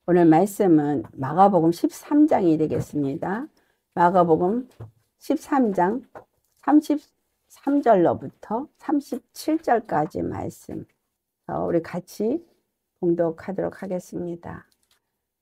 오늘 말씀은 마가복음 13장이 되겠습니다. 마가복음 13장 33절로부터 37절까지 말씀. 우리 같이 봉독하도록 하겠습니다.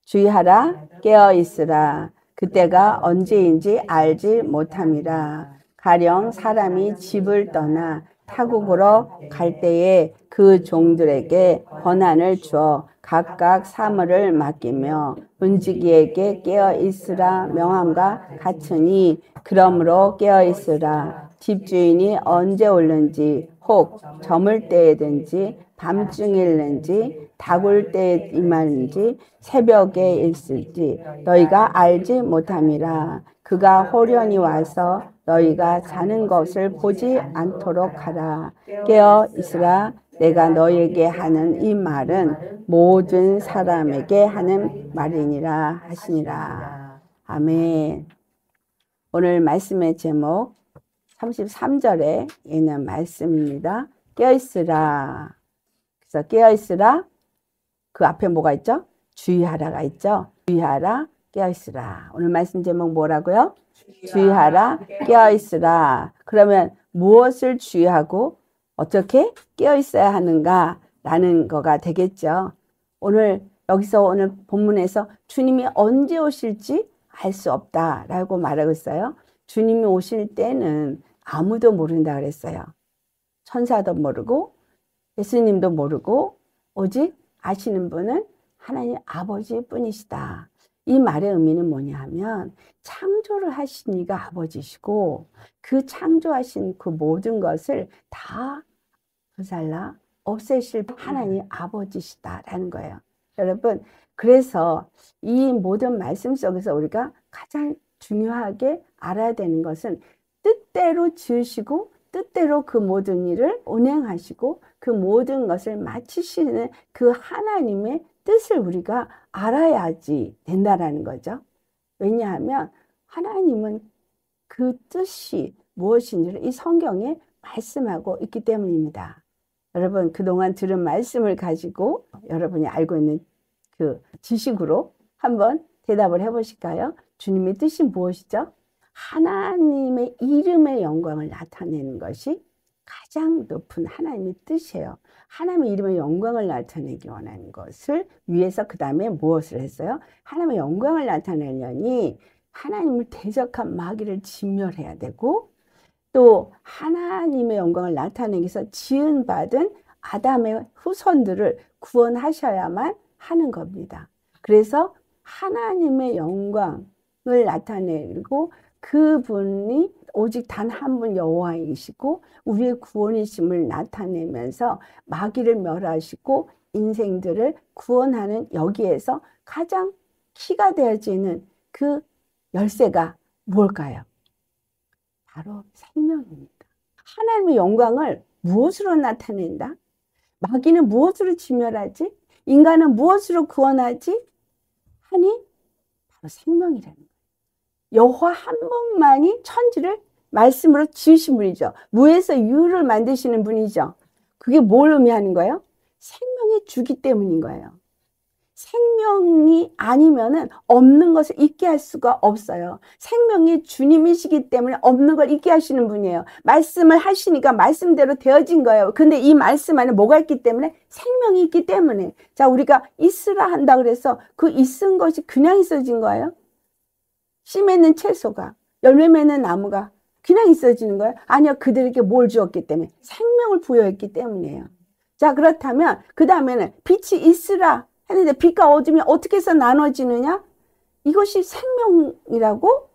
주의하라, 깨어있으라. 그때가 언제인지 알지 못함이라. 가령 사람이 집을 떠나 타국으로 갈 때에 그 종들에게 권한을 주어 각각 사물을 맡기며 문지기에게 깨어있으라 명함과 같으니, 그러므로 깨어있으라. 집주인이 언제 올는지, 혹 저물 때에든지 밤중일는지 다굴 때에 임하는지 새벽에 있을지 너희가 알지 못함이라. 그가 호련히 와서 너희가 자는 것을 보지 않도록 하라. 깨어 있으라. 내가 너희에게 하는 이 말은 모든 사람에게 하는 말이니라 하시니라. 아멘. 오늘 말씀의 제목 33절에 있는 말씀입니다. 깨어있으라. 그래서 깨어있으라, 그 앞에 뭐가 있죠? 주의하라가 있죠. 주의하라, 깨어있으라. 오늘 말씀 제목 뭐라고요? 주의하라, 깨어있으라. 그러면 무엇을 주의하고 어떻게 깨어있어야 하는가 라는 거가 되겠죠. 오늘 본문에서 주님이 언제 오실지 알 수 없다라고 말하고 있어요. 주님이 오실 때는 아무도 모른다 그랬어요. 천사도 모르고 예수님도 모르고 오직 아시는 분은 하나님 아버지 뿐이시다. 이 말의 의미는 뭐냐 하면, 창조를 하신 이가 아버지시고 그 창조하신 그 모든 것을 다 부살라 없애실 하나님 아버지시다라는 거예요. 여러분, 그래서 이 모든 말씀 속에서 우리가 가장 중요하게 알아야 되는 것은, 뜻대로 지으시고 뜻대로 그 모든 일을 운행하시고 그 모든 것을 마치시는 그 하나님의 뜻을 우리가 알아야지 된다라는 거죠. 왜냐하면 하나님은 그 뜻이 무엇인지를 이 성경에 말씀하고 있기 때문입니다. 여러분, 그동안 들은 말씀을 가지고 여러분이 알고 있는 그 지식으로 한번 대답을 해보실까요? 주님의 뜻이 무엇이죠? 하나님의 이름의 영광을 나타내는 것이 가장 높은 하나님의 뜻이에요. 하나님의 이름의 영광을 나타내기 원하는 것을 위해서 그 다음에 무엇을 했어요? 하나님의 영광을 나타내려니 하나님을 대적한 마귀를 진멸해야 되고, 또 하나님의 영광을 나타내기 위해서 지은받은 아담의 후손들을 구원하셔야만 하는 겁니다. 그래서 하나님의 영광을 나타내고, 그분이 오직 단 한 분 여호와이시고 우리의 구원이심을 나타내면서 마귀를 멸하시고 인생들을 구원하는, 여기에서 가장 키가 되어지는 그 열쇠가 뭘까요? 바로 생명입니다. 하나님의 영광을 무엇으로 나타낸다? 마귀는 무엇으로 진멸하지? 인간은 무엇으로 구원하지? 하니 바로 생명이라는 거예요. 여호와 한 분만이 천지를 말씀으로 지으신 분이죠. 무에서 유를 만드시는 분이죠. 그게 뭘 의미하는 거예요? 생명의 주기 때문인 거예요. 생명이 아니면은 없는 것을 있게 할 수가 없어요. 생명이 주님이시기 때문에 없는 걸 있게 하시는 분이에요. 말씀을 하시니까 말씀대로 되어진 거예요. 근데 이 말씀 안에 뭐가 있기 때문에? 생명이 있기 때문에. 자, 우리가 있으라 한다 그래서 그 있은 것이 그냥 있어진 거예요? 씨 맺는 채소가, 열매 맺는 나무가 그냥 있어지는 거예요? 아니요. 그들에게 뭘 주었기 때문에? 생명을 부여했기 때문이에요. 자, 그렇다면 그 다음에는 빛이 있으라 했는데 빛과 어둠이 어떻게 해서 나눠지느냐? 이것이 생명이라고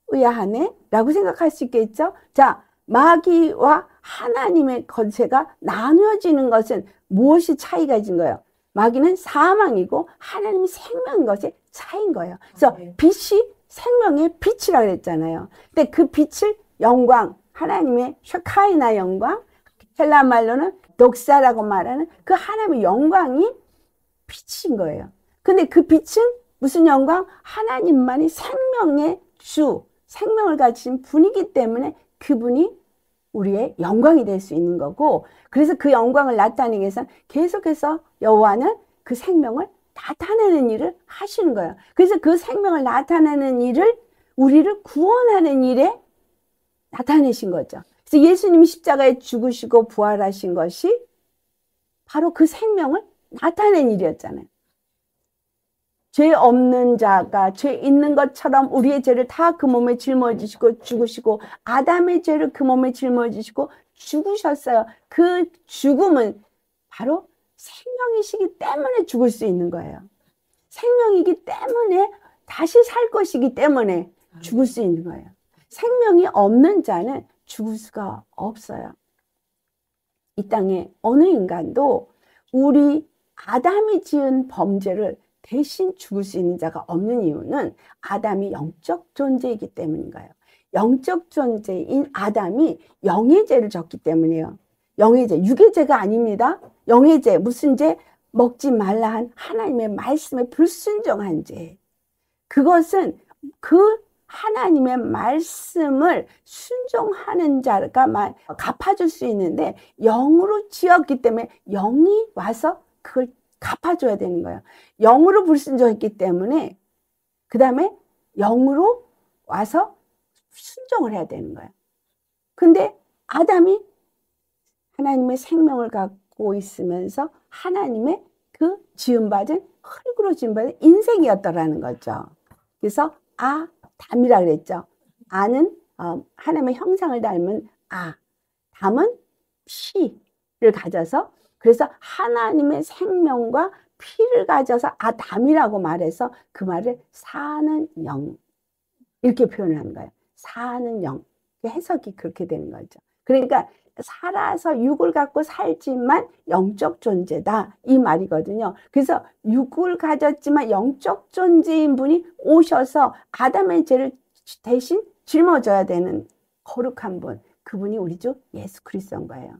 의아하네? 라고 생각할 수 있겠죠? 자, 마귀와 하나님의 권세가 나누어지는 것은 무엇이 차이가 있는 거예요? 마귀는 사망이고 하나님은 생명인 것이 차이인 거예요. 그래서 빛이 생명의 빛이라 그랬잖아요. 근데 그 빛을 영광, 하나님의 샤카이나 영광, 헬라 말로는 독사라고 말하는 그 하나님의 영광이 빛인 거예요. 근데 그 빛은 무슨 영광? 하나님만이 생명의 주, 생명을 가진 분이기 때문에 그분이 우리의 영광이 될 수 있는 거고, 그래서 그 영광을 나타내기 위해서는 계속해서 여호와는 그 생명을 나타내는 일을 하시는 거예요. 그래서 그 생명을 나타내는 일을 우리를 구원하는 일에 나타내신 거죠. 그래서 예수님이 십자가에 죽으시고 부활하신 것이 바로 그 생명을 나타낸 일이었잖아요. 죄 없는 자가 죄 있는 것처럼 우리의 죄를 다 그 몸에 짊어지시고 죽으시고 아담의 죄를 그 몸에 짊어지시고 죽으셨어요. 그 죽음은 바로 생명이시기 때문에 죽을 수 있는 거예요. 생명이기 때문에 다시 살 것이기 때문에 죽을 수 있는 거예요. 생명이 없는 자는 죽을 수가 없어요. 이 땅에 어느 인간도 우리 아담이 지은 범죄를 대신 죽을 수 있는 자가 없는 이유는 아담이 영적 존재이기 때문인 거예요. 영적 존재인 아담이 영의 죄를 졌기 때문이에요. 영의 죄, 육의 죄가 아닙니다. 영의 죄, 무슨 죄? 먹지 말라 한 하나님의 말씀에 불순종한 죄. 그것은 그 하나님의 말씀을 순종하는 자가 갚아줄 수 있는데 영으로 지었기 때문에 영이 와서 그걸 갚아줘야 되는 거예요. 영으로 불순종했기 때문에 그 다음에 영으로 와서 순종을 해야 되는 거예요. 근데 아담이 하나님의 생명을 갖고 있으면서 하나님의 그 지음받은 흙으로 지음받은 인생이었더라는 거죠. 그래서 아담이라 그랬죠. 아는 하나님의 형상을 닮은 담은 피를 가져서 그래서 하나님의 생명과 피를 가져서 아담이라고 말해서 그 말을 사는 영 이렇게 표현하는 거예요. 사는 영. 해석이 그렇게 되는 거죠. 그러니까 살아서 육을 갖고 살지만 영적 존재다 이 말이거든요. 그래서 육을 가졌지만 영적 존재인 분이 오셔서 아담의 죄를 대신 짊어져야 되는 거룩한 분, 그분이 우리 주 예수 그리스도인 거예요.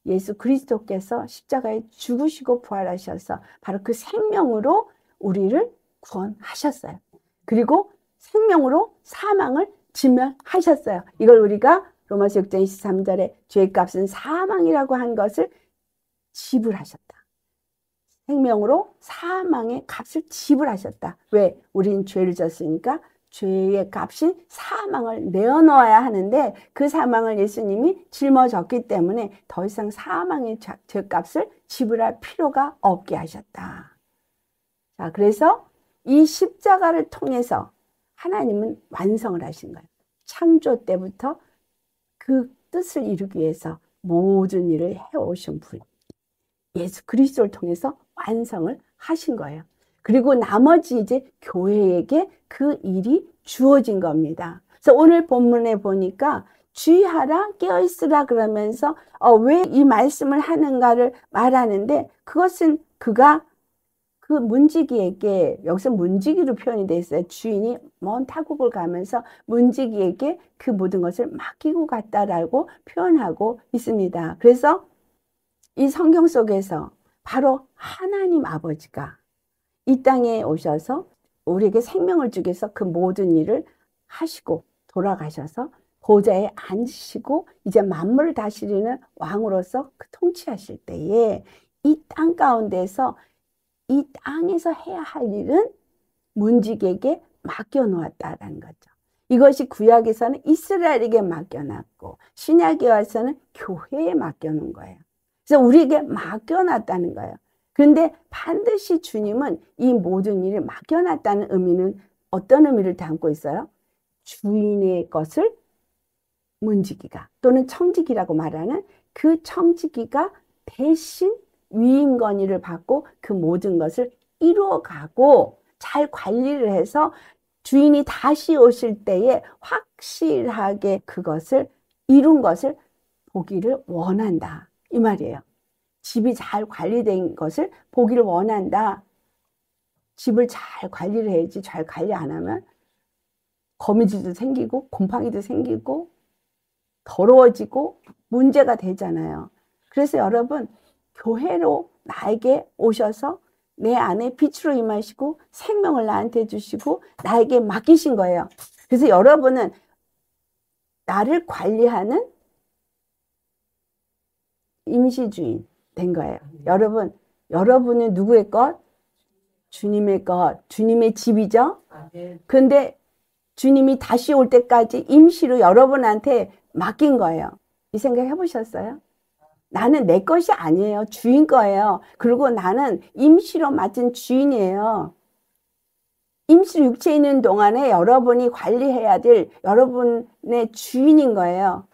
예수 그리스도께서 십자가에 죽으시고 부활하셔서 바로 그 생명으로 우리를 구원하셨어요. 그리고 생명으로 사망을 진멸하셨어요. 이걸 우리가 로마서 6장 23절에 죄의 값은 사망이라고 한 것을 지불하셨다. 생명으로 사망의 값을 지불하셨다. 왜? 우린 죄를 졌으니까 죄의 값인 사망을 내어놓아야 하는데 그 사망을 예수님이 짊어졌기 때문에 더 이상 사망의 죄값을 지불할 필요가 없게 하셨다. 자, 그래서 이 십자가를 통해서 하나님은 완성을 하신 거예요. 창조 때부터 그 뜻을 이루기 위해서 모든 일을 해오신 분. 예수 그리스도를 통해서 완성을 하신 거예요. 그리고 나머지 이제 교회에게 그 일이 주어진 겁니다. 그래서 오늘 본문에 보니까 주의하라 깨어있으라 그러면서 왜 이 말씀을 하는가를 말하는데 그것은 그가 그 문지기에게 여기서 문지기로 표현이 되어 있어요. 주인이 먼 타국을 가면서 문지기에게 그 모든 것을 맡기고 갔다라고 표현하고 있습니다. 그래서 이 성경 속에서 바로 하나님 아버지가 이 땅에 오셔서 우리에게 생명을 주기 위해서 그 모든 일을 하시고 돌아가셔서 보좌에 앉으시고 이제 만물을 다스리는 왕으로서 그 통치하실 때에 이 땅 가운데서 이 땅에서 해야 할 일은 문지기에게 맡겨놓았다라는 거죠. 이것이 구약에서는 이스라엘에게 맡겨놨고 신약에 와서는 교회에 맡겨놓은 거예요. 그래서 우리에게 맡겨놨다는 거예요. 그런데 반드시 주님은 이 모든 일을 맡겨놨다는 의미는 어떤 의미를 담고 있어요? 주인의 것을 문지기가 또는 청지기라고 말하는 그 청지기가 대신 위임건의를 받고 그 모든 것을 이루어가고 잘 관리를 해서 주인이 다시 오실 때에 확실하게 그것을 이룬 것을 보기를 원한다 이 말이에요. 집이 잘 관리된 것을 보기를 원한다. 집을 잘 관리를 해야지 잘 관리 안 하면 거미줄도 생기고 곰팡이도 생기고 더러워지고 문제가 되잖아요. 그래서 여러분 교회로 나에게 오셔서 내 안에 빛으로 임하시고 생명을 나한테 주시고 나에게 맡기신 거예요. 그래서 여러분은 나를 관리하는 임시주인 된 거예요. 여러분은 누구의 것? 주님의 것, 주님의 집이죠. 근데 주님이 다시 올 때까지 임시로 여러분한테 맡긴 거예요. 이 생각 해보셨어요? 나는 내 것이 아니에요. 주인 거예요. 그리고 나는 임시로 맡은 주인이에요. 임시 육체에 있는 동안에 여러분이 관리해야 될 여러분의 주인인 거예요.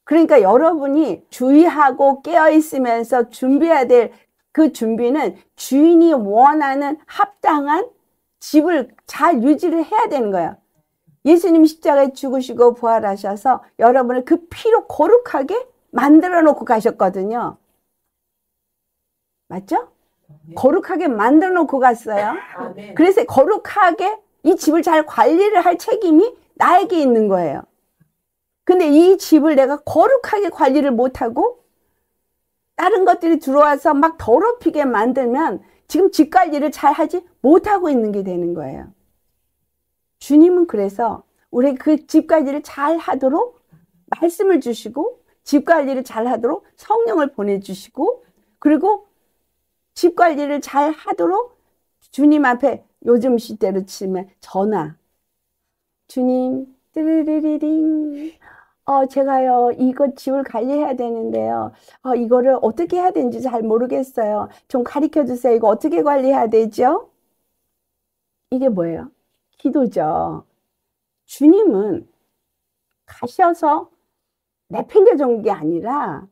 그러니까 여러분이 주의하고 깨어있으면서 준비해야 될 그 준비는 주인이 원하는 합당한 집을 잘 유지를 해야 되는 거예요. 예수님 십자가에 죽으시고 부활하셔서 여러분을 그 피로 거룩하게 만들어 놓고 가셨거든요. 맞죠? 거룩하게 만들어 놓고 갔어요. 그래서 거룩하게 이 집을 잘 관리를 할 책임이 나에게 있는 거예요. 근데 이 집을 내가 거룩하게 관리를 못하고 다른 것들이 들어와서 막 더럽히게 만들면 지금 집 관리를 잘 하지 못하고 있는 게 되는 거예요. 주님은 그래서 우리 그 집 관리를 잘 하도록 말씀을 주시고 집 관리를 잘 하도록 성령을 보내주시고 그리고 집 관리를 잘 하도록 주님 앞에 요즘 시대로 치면 전화. 주님 띠리리링 제가요 이거 집을 관리해야 되는데요. 이거를 어떻게 해야 되는지 잘 모르겠어요. 좀 가르쳐 주세요. 이거 어떻게 관리해야 되죠? 이게 뭐예요? 기도죠. 주님은 가셔서 내팽개준 게 아니라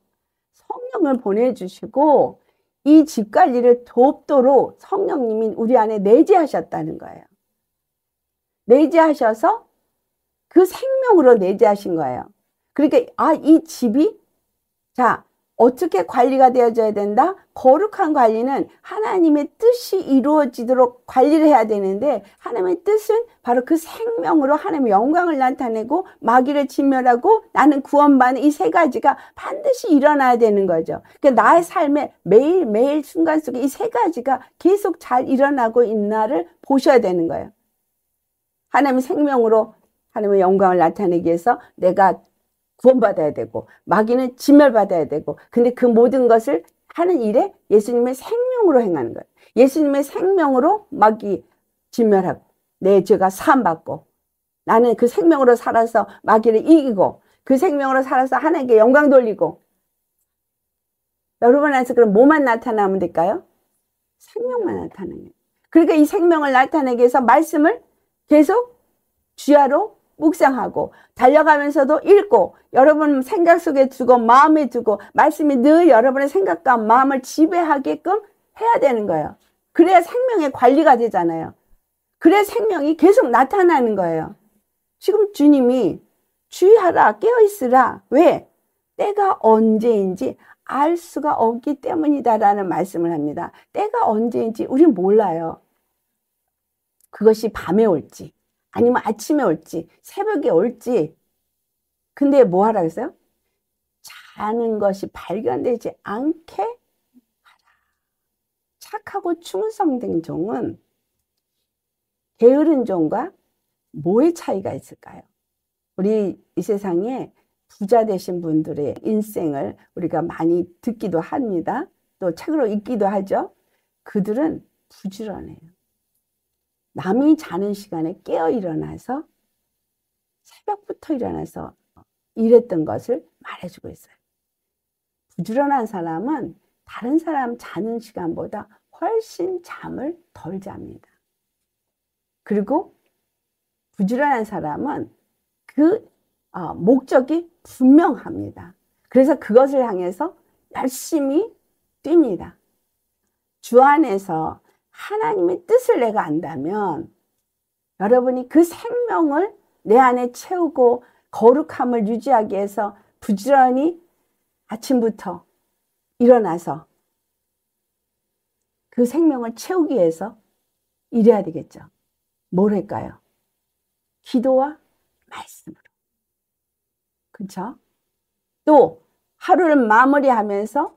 성령을 보내주시고 이 집 관리를 돕도록 성령님이 우리 안에 내재하셨다는 거예요. 내재하셔서 그 생명으로 내재하신 거예요. 그러니까 이 집이 자 어떻게 관리가 되어져야 된다? 거룩한 관리는 하나님의 뜻이 이루어지도록 관리를 해야 되는데 하나님의 뜻은 바로 그 생명으로 하나님의 영광을 나타내고 마귀를 진멸하고 나는 구원받는 이 세 가지가 반드시 일어나야 되는 거죠. 그러니까 나의 삶에 매일매일 순간 속에 이 세 가지가 계속 잘 일어나고 있나를 보셔야 되는 거예요. 하나님의 생명으로 하나님의 영광을 나타내기 위해서 내가 구원받아야 되고 마귀는 진멸받아야 되고 근데 그 모든 것을 하는 일에 예수님의 생명으로 행하는 거예요. 예수님의 생명으로 마귀 진멸하고 내 죄가 사함받고 나는 그 생명으로 살아서 마귀를 이기고 그 생명으로 살아서 하나님께 영광 돌리고 여러분 안에서 그럼 뭐만 나타나면 될까요? 생명만 나타나는 거예요. 그러니까 이 생명을 나타내기 위해서 말씀을 계속 주야로 묵상하고 달려가면서도 읽고 여러분 생각 속에 두고 마음에 두고 말씀이 늘 여러분의 생각과 마음을 지배하게끔 해야 되는 거예요. 그래야 생명의 관리가 되잖아요. 그래야 생명이 계속 나타나는 거예요. 지금 주님이 주의하라 깨어있으라. 왜? 때가 언제인지 알 수가 없기 때문이다라는 말씀을 합니다. 때가 언제인지 우린 몰라요. 그것이 밤에 올지 아니면 아침에 올지 새벽에 올지 근데 뭐 하라 그랬어요? 자는 것이 발견되지 않게 하라. 착하고 충성된 종은 게으른 종과 뭐의 차이가 있을까요? 우리 이 세상에 부자 되신 분들의 인생을 우리가 많이 듣기도 합니다. 또 책으로 읽기도 하죠. 그들은 부지런해요. 남이 자는 시간에 깨어 일어나서 새벽부터 일어나서 일했던 것을 말해주고 있어요. 부지런한 사람은 다른 사람 자는 시간보다 훨씬 잠을 덜 잡니다. 그리고 부지런한 사람은 그 목적이 분명합니다. 그래서 그것을 향해서 열심히 뜁니다. 주 안에서 하나님의 뜻을 내가 안다면 여러분이 그 생명을 내 안에 채우고 거룩함을 유지하기 위해서 부지런히 아침부터 일어나서 그 생명을 채우기 위해서 일해야 되겠죠. 뭘 할까요? 기도와 말씀으로. 그렇죠? 또 하루를 마무리하면서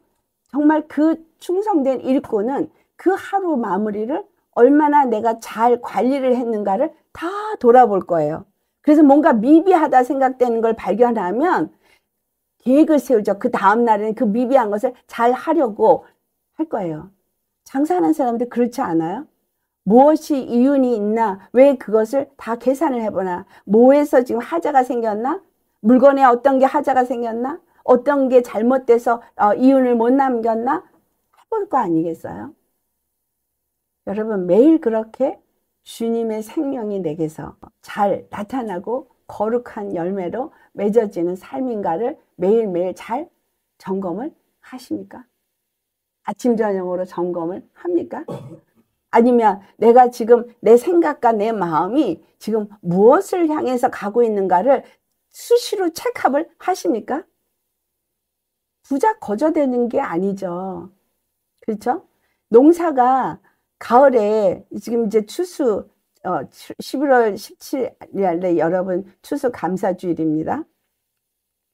정말 그 충성된 일꾼은 그 하루 마무리를 얼마나 내가 잘 관리를 했는가를 다 돌아볼 거예요. 그래서 뭔가 미비하다 생각되는 걸 발견하면 계획을 세우죠. 그 다음 날에는 그 미비한 것을 잘 하려고 할 거예요. 장사하는 사람들 그렇지 않아요? 무엇이 이윤이 있나? 왜 그것을 다 계산을 해보나? 뭐에서 지금 하자가 생겼나? 물건에 어떤 게 하자가 생겼나? 어떤 게 잘못돼서 이윤을 못 남겼나? 해볼 거 아니겠어요? 여러분, 매일 그렇게 주님의 생명이 내게서 잘 나타나고 거룩한 열매로 맺어지는 삶인가를 매일매일 잘 점검을 하십니까? 아침 저녁으로 점검을 합니까? 아니면 내가 지금 내 생각과 내 마음이 지금 무엇을 향해서 가고 있는가를 수시로 체크업을 하십니까? 부자 거저되는 게 아니죠. 그렇죠? 농사가 가을에 지금 이제 추수 11월 17일에 여러분 추수 감사주일입니다.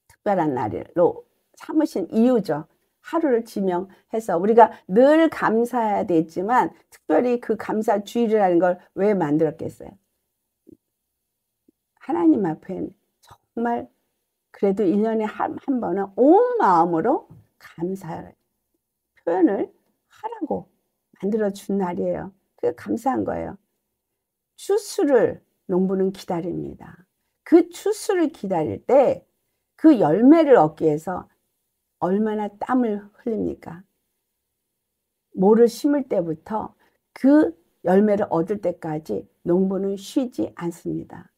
특별한 날로 삼으신 이유죠. 하루를 지명해서 우리가 늘 감사해야 되지만 특별히 그 감사주일이라는 걸 왜 만들었겠어요? 하나님 앞에 정말 그래도 1년에 한 번은 온 마음으로 감사를 표현을 하라고 만들어준 날이에요. 그게 감사한 거예요. 추수를 농부는 기다립니다. 그 추수를 기다릴 때 그 열매를 얻기 위해서 얼마나 땀을 흘립니까? 모를 심을 때부터 그 열매를 얻을 때까지 농부는 쉬지 않습니다.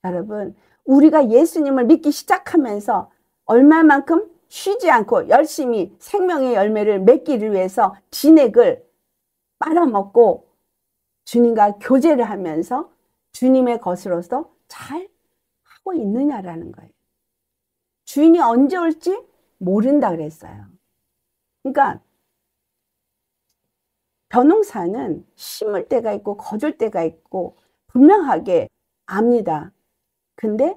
여러분, 우리가 예수님을 믿기 시작하면서 얼마만큼 쉬지 않고 열심히 생명의 열매를 맺기를 위해서 진액을 빨아먹고 주님과 교제를 하면서 주님의 것으로서 잘 하고 있느냐라는 거예요. 주인이 언제 올지 모른다 그랬어요. 그러니까 벼농사는 심을 때가 있고 거둘 때가 있고 분명하게 압니다. 근데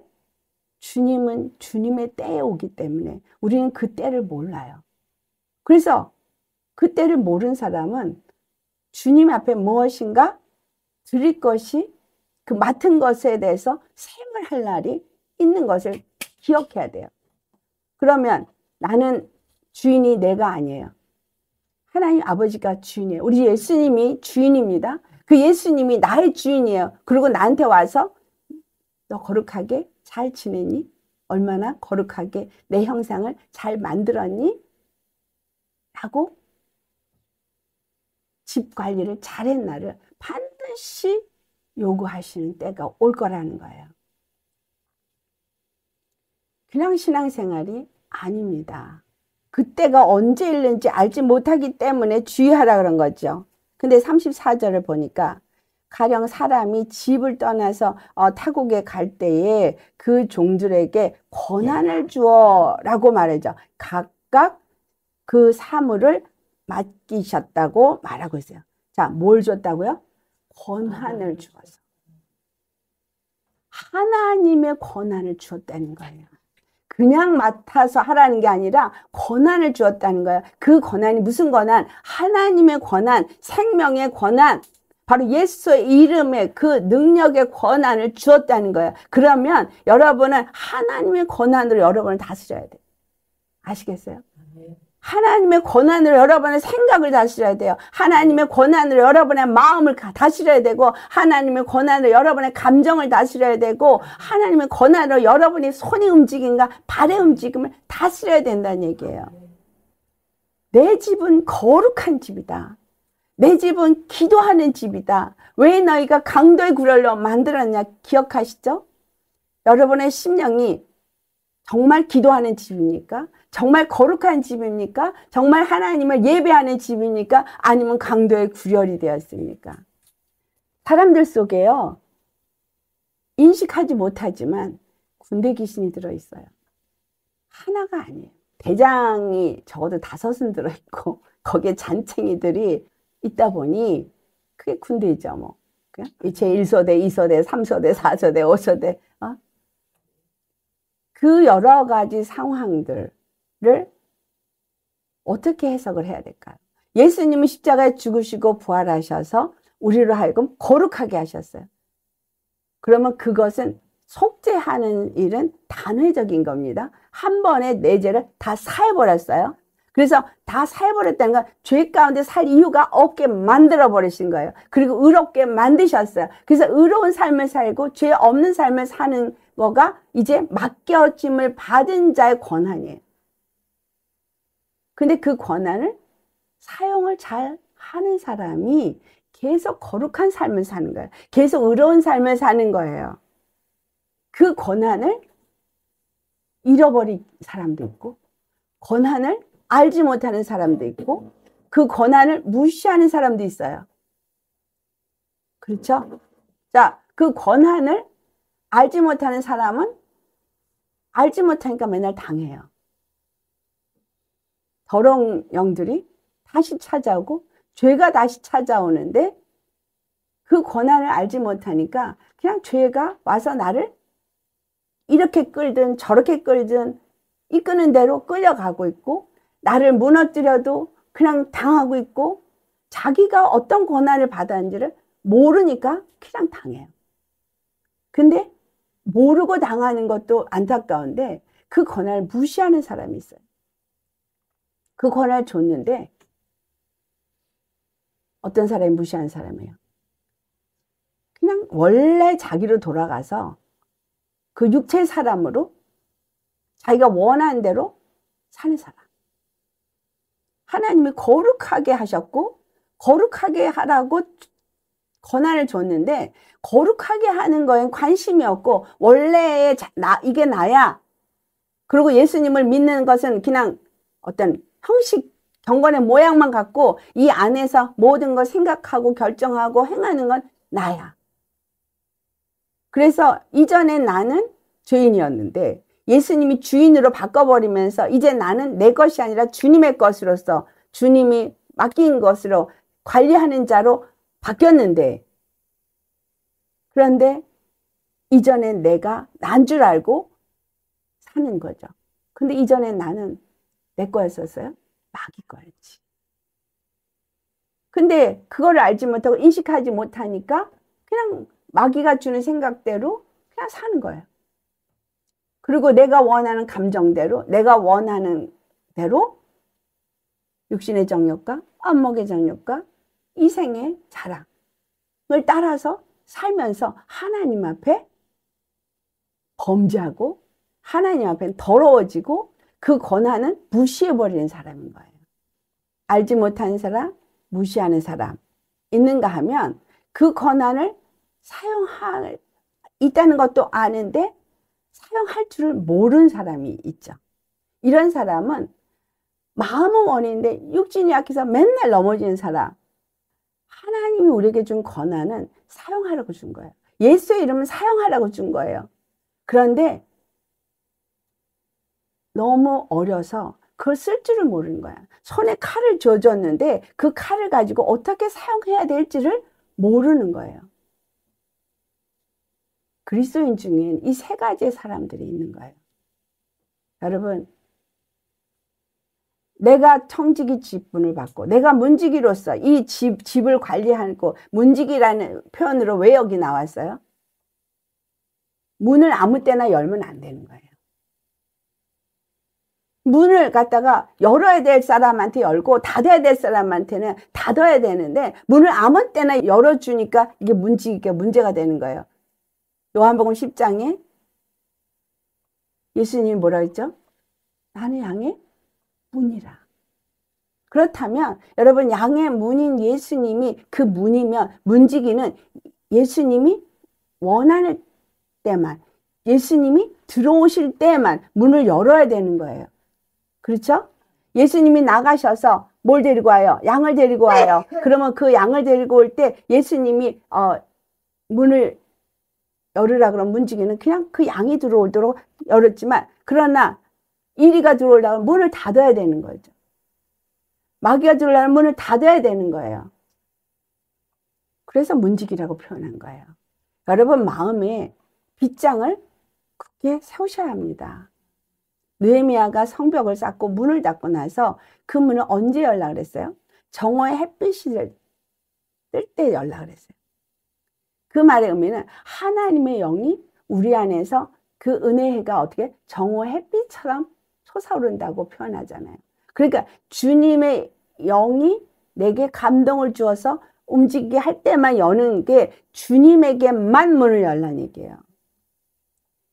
주님은 주님의 때에 오기 때문에 우리는 그 때를 몰라요. 그래서 그 때를 모르는 사람은 주님 앞에 무엇인가 드릴 것이 그 맡은 것에 대해서 셈을 할 날이 있는 것을 기억해야 돼요. 그러면 나는 주인이 내가 아니에요. 하나님 아버지가 주인이에요. 우리 예수님이 주인입니다. 그 예수님이 나의 주인이에요. 그리고 나한테 와서 너 거룩하게 잘 지내니? 얼마나 거룩하게 내 형상을 잘 만들었니? 라고 집 관리를 잘했나를 반드시 요구하시는 때가 올 거라는 거예요. 그냥 신앙생활이 아닙니다. 그때가 언제 있는지 알지 못하기 때문에 주의하라 그런 거죠. 근데 34절을 보니까 가령 사람이 집을 떠나서 타국에 갈 때에 그 종들에게 권한을 주어 라고 말하죠. 각각 그 사물을 맡기셨다고 말하고 있어요. 자, 뭘 줬다고요? 권한을 주어서. 하나님의 권한을 주었다는 거예요. 그냥 맡아서 하라는 게 아니라 권한을 주었다는 거예요. 그 권한이 무슨 권한? 하나님의 권한, 생명의 권한, 바로 예수의 이름의 그 능력의 권한을 주었다는 거예요. 그러면 여러분은 하나님의 권한으로 여러분을 다스려야 돼요. 아시겠어요? 하나님의 권한으로 여러분의 생각을 다스려야 돼요. 하나님의 권한으로 여러분의 마음을 다스려야 되고, 하나님의 권한으로 여러분의 감정을 다스려야 되고, 하나님의 권한으로 여러분이 손이 움직임과 발의 움직임을 다스려야 된다는 얘기예요. 내 집은 거룩한 집이다. 내 집은 기도하는 집이다. 왜 너희가 강도의 구렬로 만들었냐 기억하시죠? 여러분의 심령이 정말 기도하는 집입니까? 정말 거룩한 집입니까? 정말 하나님을 예배하는 집입니까? 아니면 강도의 구렬이 되었습니까? 사람들 속에요, 인식하지 못하지만 군대 귀신이 들어있어요. 하나가 아니에요. 대장이 적어도 5은 들어있고 거기에 잔챙이들이 있다 보니 그게 군대이죠. 뭐 제1소대, 2소대, 3소대, 4소대, 5소대 그 여러 가지 상황들을 어떻게 해석을 해야 될까요? 예수님은 십자가에 죽으시고 부활하셔서 우리로 하여금 거룩하게 하셨어요. 그러면 그것은 속죄하는 일은 단회적인 겁니다. 한 번에 내 죄를 다 사해버렸어요. 그래서 다 살버렸다는 건 죄 가운데 살 이유가 없게 만들어 버리신 거예요. 그리고 의롭게 만드셨어요. 그래서 의로운 삶을 살고 죄 없는 삶을 사는 거가 이제 맡겨짐을 받은 자의 권한이에요. 근데 그 권한을 사용을 잘 하는 사람이 계속 거룩한 삶을 사는 거예요. 계속 의로운 삶을 사는 거예요. 그 권한을 잃어버린 사람도 있고, 권한을 알지 못하는 사람도 있고, 그 권한을 무시하는 사람도 있어요. 그렇죠? 자, 그 권한을 알지 못하는 사람은 알지 못하니까 맨날 당해요. 더러운 영들이 다시 찾아오고 죄가 다시 찾아오는데 그 권한을 알지 못하니까 그냥 죄가 와서 나를 이렇게 끌든 저렇게 끌든 이끄는 대로 끌려가고 있고, 나를 무너뜨려도 그냥 당하고 있고, 자기가 어떤 권한을 받았는지를 모르니까 그냥 당해요. 근데 모르고 당하는 것도 안타까운데 그 권한을 무시하는 사람이 있어요. 그 권한을 줬는데 어떤 사람이 무시하는 사람이에요. 그냥 원래 자기로 돌아가서 그 육체 사람으로 자기가 원하는 대로 사는 사람. 하나님이 거룩하게 하셨고 거룩하게 하라고 권한을 줬는데 거룩하게 하는 거엔 관심이 없고 원래의 이게 나야. 그리고 예수님을 믿는 것은 그냥 어떤 형식 경건의 모양만 갖고 이 안에서 모든 걸 생각하고 결정하고 행하는 건 나야. 그래서 이전에 나는 죄인이었는데 예수님이 주인으로 바꿔버리면서 이제 나는 내 것이 아니라 주님의 것으로서 주님이 맡긴 것으로 관리하는 자로 바뀌었는데, 그런데 이전에 내가 난 줄 알고 사는 거죠. 근데 이전에 나는 내 거였었어요? 마귀 거였지. 근데 그거를 알지 못하고 인식하지 못하니까 그냥 마귀가 주는 생각대로 그냥 사는 거예요. 그리고 내가 원하는 감정대로, 내가 원하는 대로 육신의 정욕과 안목의 정욕과 이생의 자랑을 따라서 살면서 하나님 앞에 범죄하고 하나님 앞에 더러워지고 그 권한은 무시해버리는 사람인 거예요. 알지 못하는 사람, 무시하는 사람 있는가 하면 그 권한을 사용할 있다는 것도 아는데 사용할 줄을 모르는 사람이 있죠. 이런 사람은 마음은 원인데 육신이 약해서 맨날 넘어지는 사람. 하나님이 우리에게 준 권한은 사용하라고 준 거예요. 예수의 이름은 사용하라고 준 거예요. 그런데 너무 어려서 그걸 쓸 줄을 모르는 거야. 손에 칼을 쥐어줬는데 그 칼을 가지고 어떻게 사용해야 될지를 모르는 거예요. 그리스도인 중엔 이 세 가지의 사람들이 있는 거예요. 여러분, 내가 청지기 직분을 받고 내가 문지기로서 이 집을 관리하고, 문지기라는 표현으로 왜 여기 나왔어요? 문을 아무 때나 열면 안 되는 거예요. 문을 갖다가 열어야 될 사람한테 열고 닫아야 될 사람한테는 닫아야 되는데 문을 아무 때나 열어주니까 이게 문지기가 문제가 되는 거예요. 요한복음 10장에 예수님이 뭐라 했죠? 나는 양의 문이라. 그렇다면 여러분, 양의 문인 예수님이 그 문이면 문지기는 예수님이 원하는 때만, 예수님이 들어오실 때만 문을 열어야 되는 거예요. 그렇죠? 예수님이 나가셔서 뭘 데리고 와요? 양을 데리고 와요. 그러면 그 양을 데리고 올 때 예수님이 문을 열으라 그러면 문지기는 그냥 그 양이 들어오도록 열었지만, 그러나 이리가 들어오려면 문을 닫아야 되는 거죠. 마귀가 들어오려면 문을 닫아야 되는 거예요. 그래서 문지기라고 표현한 거예요. 여러분 마음에 빗장을 굳게 세우셔야 합니다. 느헤미야가 성벽을 쌓고 문을 닫고 나서 그 문을 언제 열라 그랬어요? 정오의 햇빛이 뜰 때 열라 그랬어요. 그 말의 의미는 하나님의 영이 우리 안에서 그 은혜가 어떻게 정오의 햇빛처럼 솟아오른다고 표현하잖아요. 그러니까 주님의 영이 내게 감동을 주어서 움직이게 할 때만 여는 게 주님에게만 문을 열라는 얘기예요.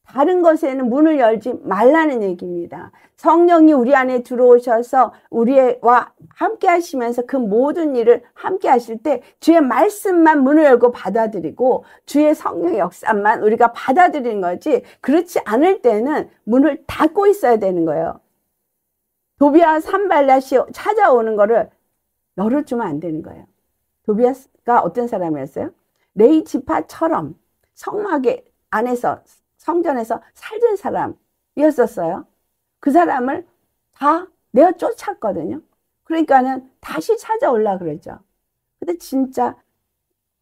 다른 것에는 문을 열지 말라는 얘기입니다. 성령이 우리 안에 들어오셔서 우리와 함께 하시면서 그 모든 일을 함께 하실 때 주의 말씀만 문을 열고 받아들이고 주의 성령의 역사만 우리가 받아들이는 거지, 그렇지 않을 때는 문을 닫고 있어야 되는 거예요. 도비아 산발랏이 찾아오는 거를 열어주면 안 되는 거예요. 도비아가 어떤 사람이었어요? 레이지파처럼 성막의 안에서 성전에서 살던 사람이었었어요. 그 사람을 다 내가 쫓았거든요. 그러니까는 다시 찾아올라 그러죠. 근데 진짜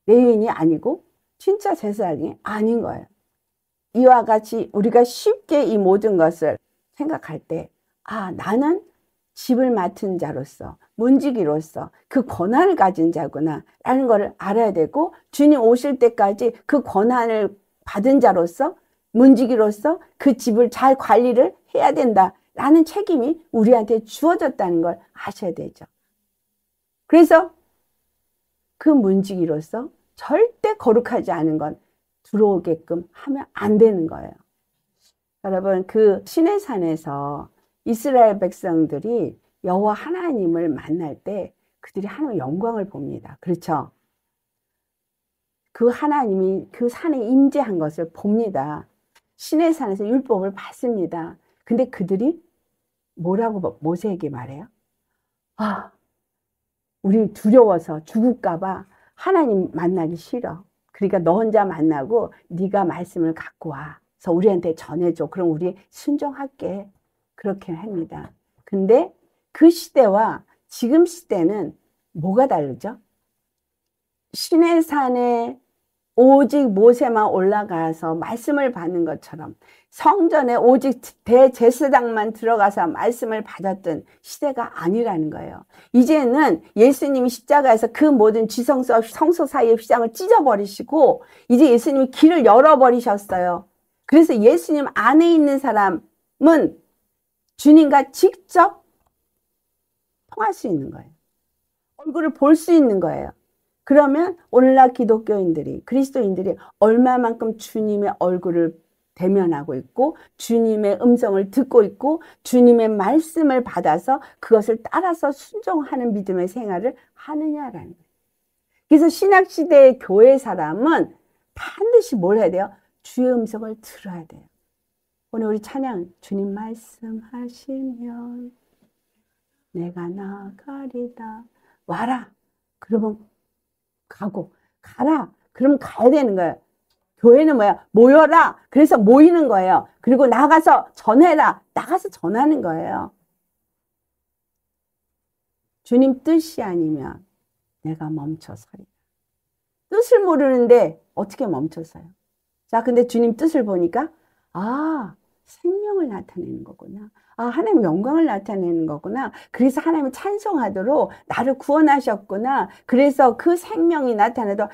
레위인이 아니고 진짜 제사장이 아닌 거예요. 이와 같이 우리가 쉽게 이 모든 것을 생각할 때, 아, 나는 집을 맡은 자로서, 문지기로서 그 권한을 가진 자구나 라는 것을 알아야 되고, 주님 오실 때까지 그 권한을 받은 자로서, 문지기로서 그 집을 잘 관리를 해야 된다라는 책임이 우리한테 주어졌다는 걸 아셔야 되죠. 그래서 그 문지기로서 절대 거룩하지 않은 건 들어오게끔 하면 안 되는 거예요. 여러분, 그 시내산에서 이스라엘 백성들이 여호와 하나님을 만날 때 그들이 하나님의 영광을 봅니다. 그렇죠? 그 하나님이 그 산에 임재한 것을 봅니다. 시내산에서 율법을 받습니다. 근데 그들이 뭐라고 모세에게 말해요? 아, 우리 두려워서 죽을까 봐 하나님 만나기 싫어. 그러니까 너 혼자 만나고 네가 말씀을 갖고 와. 그래서 우리한테 전해줘. 그럼 우리 순종할게. 그렇게 합니다. 근데 그 시대와 지금 시대는 뭐가 다르죠? 시내산에 오직 모세만 올라가서 말씀을 받는 것처럼 성전에 오직 대제사장만 들어가서 말씀을 받았던 시대가 아니라는 거예요. 이제는 예수님이 십자가에서 그 모든 지성소와 성소 사이의 휘장을 찢어버리시고 이제 예수님이 길을 열어버리셨어요. 그래서 예수님 안에 있는 사람은 주님과 직접 통할 수 있는 거예요. 얼굴을 볼 수 있는 거예요. 그러면 오늘날 기독교인들이, 그리스도인들이 얼마만큼 주님의 얼굴을 대면하고 있고 주님의 음성을 듣고 있고 주님의 말씀을 받아서 그것을 따라서 순종하는 믿음의 생활을 하느냐라는 거예요. 그래서 신약시대의 교회 사람은 반드시 뭘 해야 돼요? 주의 음성을 들어야 돼요. 오늘 우리 찬양, 주님 말씀하시면 내가 나가리다. 와라. 그러면 가고, 가라. 그러면 가야 되는 거예요. 교회는 뭐야? 모여라. 그래서 모이는 거예요. 그리고 나가서 전해라. 나가서 전하는 거예요. 주님 뜻이 아니면 내가 멈춰서리라. 뜻을 모르는데 어떻게 멈춰서요? 자, 근데 주님 뜻을 보니까 아, 생명을 나타내는 거구나. 아, 하나님 영광을 나타내는 거구나. 그래서 하나님을 찬송하도록 나를 구원하셨구나. 그래서 그 생명이 나타나도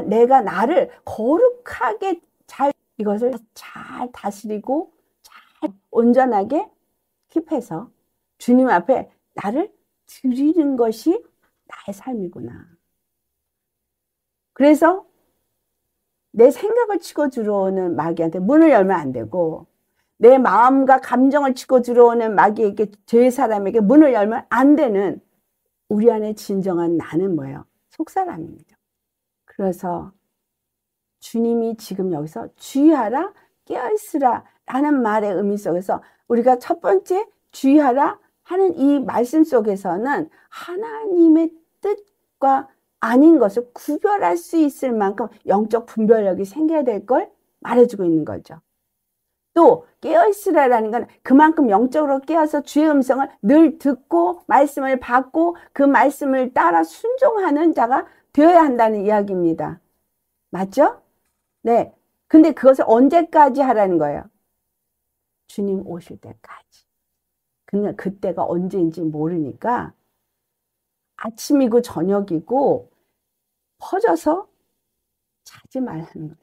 내가 나를 거룩하게 잘 이것을 잘 다스리고 잘 온전하게 킵해서 주님 앞에 나를 드리는 것이 나의 삶이구나. 그래서 내 생각을 치고 들어오는 마귀한테 문을 열면 안 되고 내 마음과 감정을 치고 들어오는 마귀에게, 죄의 사람에게 문을 열면 안 되는 우리 안에 진정한 나는 뭐예요? 속사람입니다. 그래서 주님이 지금 여기서 주의하라, 깨어있으라 라는 말의 의미 속에서 우리가 첫 번째 주의하라 하는 이 말씀 속에서는 하나님의 뜻과 아닌 것을 구별할 수 있을 만큼 영적 분별력이 생겨야 될 걸 말해주고 있는 거죠. 또 깨어있으라라는 건 그만큼 영적으로 깨어서 주의 음성을 늘 듣고 말씀을 받고 그 말씀을 따라 순종하는 자가 되어야 한다는 이야기입니다. 맞죠? 네. 근데 그것을 언제까지 하라는 거예요? 주님 오실 때까지. 근데 그때가 언제인지 모르니까 아침이고 저녁이고 퍼져서 자지 말라는 거예요.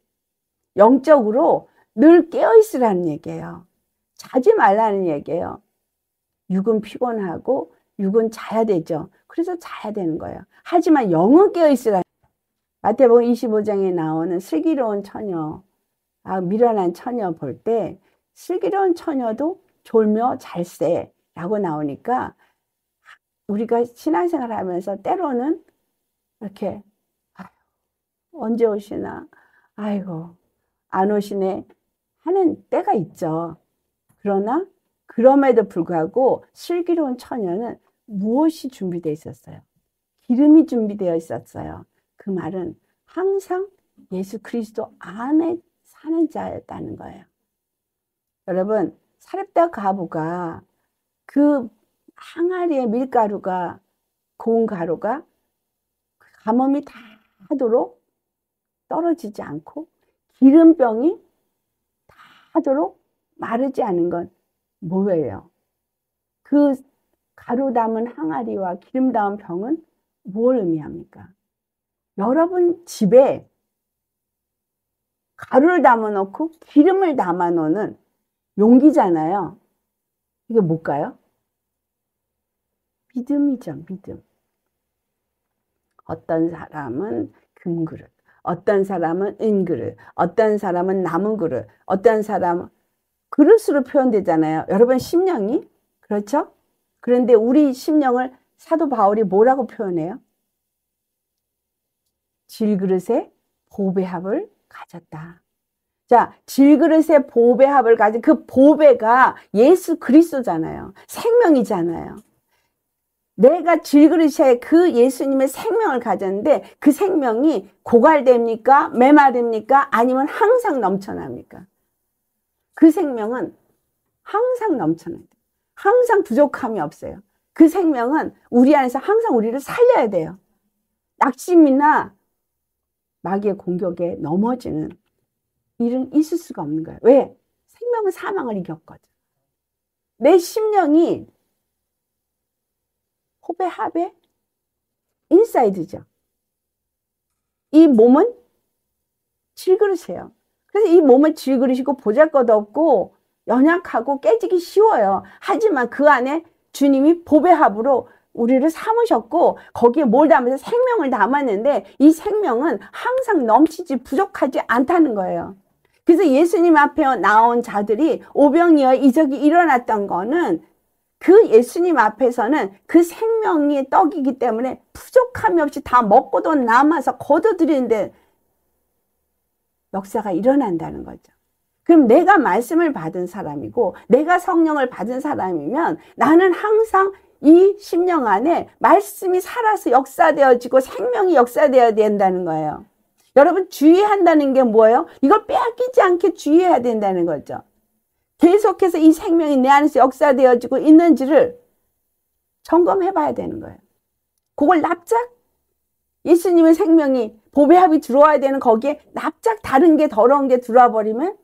영적으로 늘 깨어있으라는 얘기예요. 자지 말라는 얘기예요. 육은 피곤하고 육은 자야 되죠. 그래서 자야 되는 거예요. 하지만 영은 깨어있으라. 마태복음 25장에 나오는 슬기로운 처녀, 미련한 처녀 볼 때 슬기로운 처녀도 졸며 잘세 라고 나오니까 우리가 신앙생활 하면서 때로는 이렇게 언제 오시나, 아이고 안 오시네 하는 때가 있죠. 그러나 그럼에도 불구하고 슬기로운 처녀는 무엇이 준비되어 있었어요? 기름이 준비되어 있었어요. 그 말은 항상 예수 그리스도 안에 사는 자였다는 거예요. 여러분, 사렙다 과부가 그 항아리에 밀가루가 고운 가루가 가뭄이 다 하도록 떨어지지 않고 기름병이 다 하도록 마르지 않은 건 뭐예요? 그 가루 담은 항아리와 기름 담은 병은 뭘 의미합니까? 여러분 집에 가루를 담아 놓고 기름을 담아 놓는 용기잖아요. 이게 뭘까요? 믿음이죠, 믿음. 어떤 사람은 금그릇, 어떤 사람은 은그릇, 어떤 사람은 나무그릇, 어떤 사람은 그릇으로 표현되잖아요. 여러분 심령이 그렇죠? 그런데 우리 심령을 사도 바울이 뭐라고 표현해요? 질그릇에 보배합을 가졌다. 자, 질그릇에 보배합을 가진 그 보배가 예수 그리스도잖아요. 생명이잖아요. 내가 질그릇에 그 예수님의 생명을 가졌는데 그 생명이 고갈됩니까? 메마릅니까? 아니면 항상 넘쳐납니까? 그 생명은 항상 넘쳐나요. 항상 부족함이 없어요. 그 생명은 우리 안에서 항상 우리를 살려야 돼요. 낙심이나 마귀의 공격에 넘어지는 일은 있을 수가 없는 거예요. 왜? 생명은 사망을 이겼거든. 내 심령이 호배 하배 인사이드죠. 이 몸은 질그릇이에요. 그래서 이 몸은 질그릇이고 보잘것없고 연약하고 깨지기 쉬워요. 하지만 그 안에 주님이 보배합으로 우리를 삼으셨고 거기에 뭘 담아서 생명을 담았는데 이 생명은 항상 넘치지 부족하지 않다는 거예요. 그래서 예수님 앞에 나온 자들이 오병이어 이적이 일어났던 거는 그 예수님 앞에서는 그 생명의 떡이기 때문에 부족함이 없이 다 먹고도 남아서 거둬들이는데 역사가 일어난다는 거죠. 그럼 내가 말씀을 받은 사람이고 내가 성령을 받은 사람이면 나는 항상 이 심령 안에 말씀이 살아서 역사되어지고 생명이 역사되어야 된다는 거예요. 여러분 주의한다는 게 뭐예요? 이걸 빼앗기지 않게 주의해야 된다는 거죠. 계속해서 이 생명이 내 안에서 역사되어지고 있는지를 점검해 봐야 되는 거예요. 그걸 납작 예수님의 생명이 보배합이 들어와야 되는 거기에 납작 다른 게 더러운 게 들어와 버리면